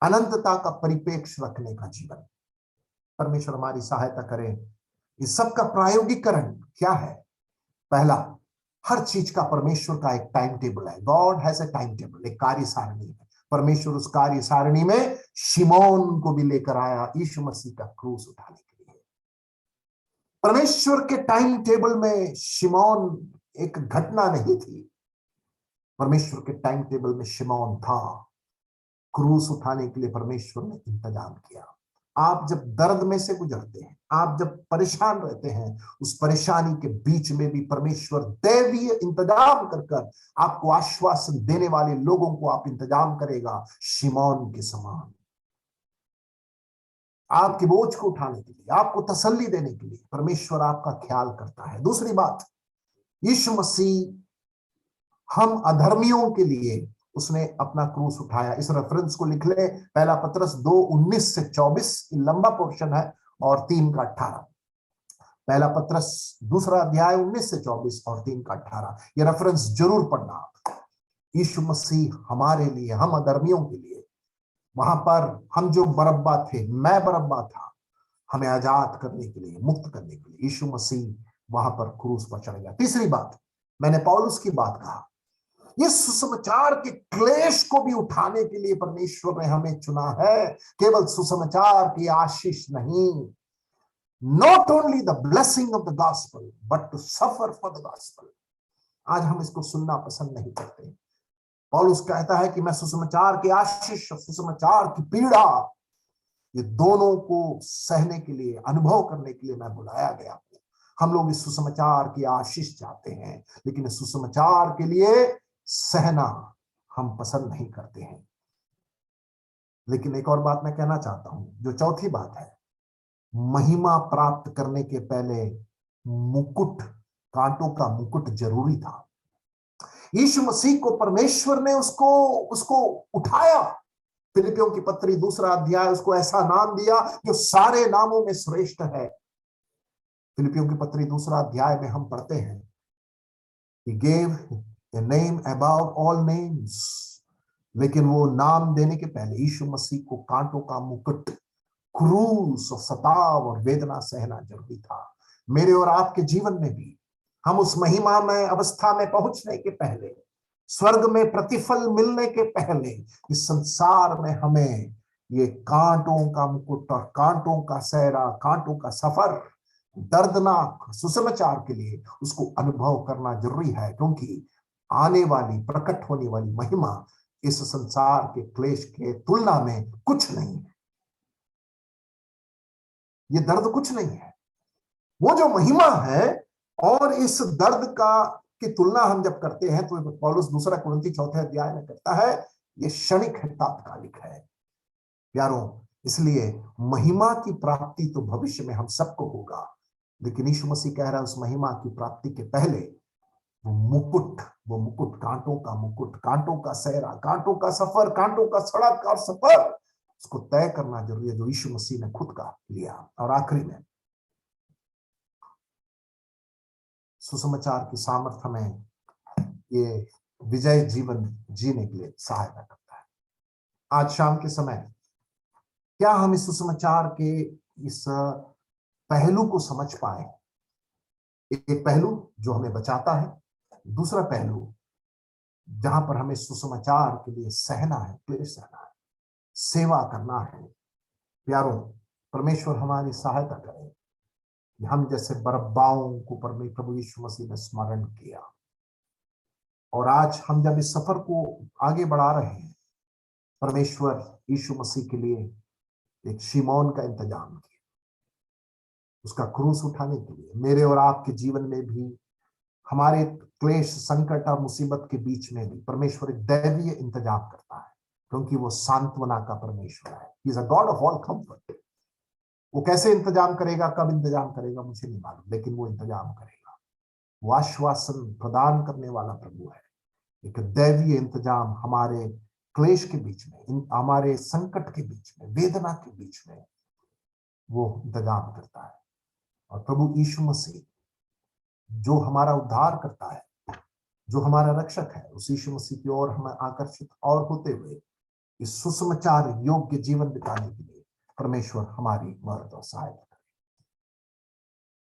अनंतता का परिप्रेक्ष्य रखने का जीवन। परमेश्वर हमारी सहायता करे। इस सब का प्रायोगिकरण क्या है? पहला, हर चीज का परमेश्वर का एक टाइम टेबल है। God has a time table, एक कार्य सारणी है। परमेश्वर उस कार्य सारणी में शिमोन को भी लेकर आया यीशु मसीह का क्रूस उठाने के लिए। परमेश्वर के टाइम टेबल में शिमोन एक घटना नहीं थी, परमेश्वर के टाइम टेबल में शिमोन था। क्रूस उठाने के लिए परमेश्वर ने इंतजाम किया। आप जब दर्द में से गुजरते हैं, आप जब परेशान रहते हैं, उस परेशानी के बीच में भी परमेश्वर दैवीय इंतजाम कर कर आपको आश्वासन देने वाले लोगों को आप इंतजाम करेगा शिमोन के समान। आपके बोझ को उठाने के लिए, आपको तसल्ली देने के लिए परमेश्वर आपका ख्याल करता है। दूसरी बात, यीशु मसीह हम अधर्मियों के लिए उसने अपना क्रूस उठाया। इस रेफरेंस को लिख ले, पहला पत्रस 2:19 से 24, लंबा पोर्शन है, और 3 का 18। पहला पत्रस 2 अध्याय 19 से 24 और 3 का 18, ये रेफरेंस जरूर पढ़ना। यीशु मसीह हमारे लिए, हम अधर्मियों के लिए, वहां पर हम जो बरअब्बा थे, मैं बरअब्बा था, हमें आजाद करने के लिए, मुक्त करने के लिए यीशु मसीह वहां पर क्रूस पर चढ़ गया। तीसरी बात, मैंने पौलुस की बात कहा, ये सुसमाचार के क्लेश को भी उठाने के लिए परमेश्वर ने हमें चुना है। केवल सुसमाचार की आशीष नहीं, not only the blessing of the gospel but to suffer for the gospel. आज हम इसको सुनना पसंद नहीं करते। पौलुस कहता है कि मैं सुसमाचार की आशीष और सुसमाचार की पीड़ा, ये दोनों को सहने के लिए, अनुभव करने के लिए मैं बुलाया गया हूं। हम लोग इस सुसमाचार की आशीष चाहते हैं, लेकिन इस सुसमाचार के लिए सहना, हम पसंद नहीं करते हैं। लेकिन एक और बात मैं कहना चाहता हूं, जो चौथी बात है, महिमा प्राप्त करने के पहले मुकुट, कांटों का मुकुट जरूरी था। यीशु मसीह को परमेश्वर ने उसको उसको उठाया। फिलिपियों की पत्री 2 अध्याय उसको ऐसा नाम दिया जो सारे नामों में श्रेष्ठ है। फिलिपियों की पत्री 2 अध्याय में हम पढ़ते हैं, He gave a name above all names। लेकिन वो नाम देने के पहले यीशु मसीह को कांटों का मुकुट, क्रूस और सताव और वेदना सहना जरूरी था। मेरे और आपके जीवन में भी हम उस महिमा में अवस्था में पहुंचने के पहले, स्वर्ग में प्रतिफल मिलने के पहले, इस संसार में हमें ये कांटों का मुकुट और कांटों का सहरा, कांटों का सफर, दर्दनाक सुसमाचार के लिए उसको अनुभव करना जरूरी है। क्योंकि आने वाली, प्रकट होने वाली महिमा इस संसार के क्लेश के तुलना में कुछ नहीं है। ये दर्द कुछ नहीं है। वो जो महिमा है और इस दर्द का की तुलना हम जब करते हैं तो पौलुस 2 कुरिन्थी 4 अध्याय में कहता है, ये क्षणिक है, तात्कालिक है। प्यारों, इसलिए महिमा की प्राप्ति तो भविष्य में हम सबको होगा, लेकिन यीशु मसीह कह रहा है उस महिमा की प्राप्ति के पहले वो मुकुट, कांटों का मुकुट, कांटों का सहरा, कांटों का सफर, कांटों का सड़क और सफर, उसको तय करना जरूरी है, जो यीशु मसीह ने खुद का लिया। और आखिरी में सुसमाचार की सामर्थ हमें ये विजय जीवन जीने के लिए सहायता करता है। आज शाम के समय क्या हम इस सुसमाचार के इस पहलू को समझ पाए? एक पहलू जो हमें बचाता है, दूसरा पहलू जहां पर हमें सुसमाचार के लिए सहना है, क्लेश सहना है, सेवा करना है। प्यारों, परमेश्वर हमारी सहायता करे कि हम जैसे बरब्बाओं को प्रभु यीशु मसीह ने स्मरण किया, और आज हम जब इस सफर को आगे बढ़ा रहे हैं, परमेश्वर यीशु मसीह के लिए एक शिमोन का इंतजाम किया, उसका क्रूस उठाने के लिए। मेरे और आपके जीवन में भी, हमारे क्लेश, संकट और मुसीबत के बीच में भी परमेश्वर एक दैवीय इंतजाम करता है, क्योंकि वो सांत्वना का परमेश्वर है। He is a God of all comfort। वो कैसे इंतजाम करेगा, कब इंतजाम करेगा मुझे नहीं मालूम, लेकिन वो इंतजाम करेगा। वो आश्वासन प्रदान करने वाला प्रभु है। एक दैवीय इंतजाम हमारे क्लेश के बीच में, हमारे संकट के बीच में, वेदना के बीच में वो इंतजाम करता है। और प्रभु यीशु मसीह जो हमारा उद्धार करता है, जो हमारा रक्षक है, उस यीशु मसीह की ओर हम आकर्षित और होते हुए इस सुसमाचार योग्य जीवन बिताने के लिए परमेश्वर हमारी मदद और सहायता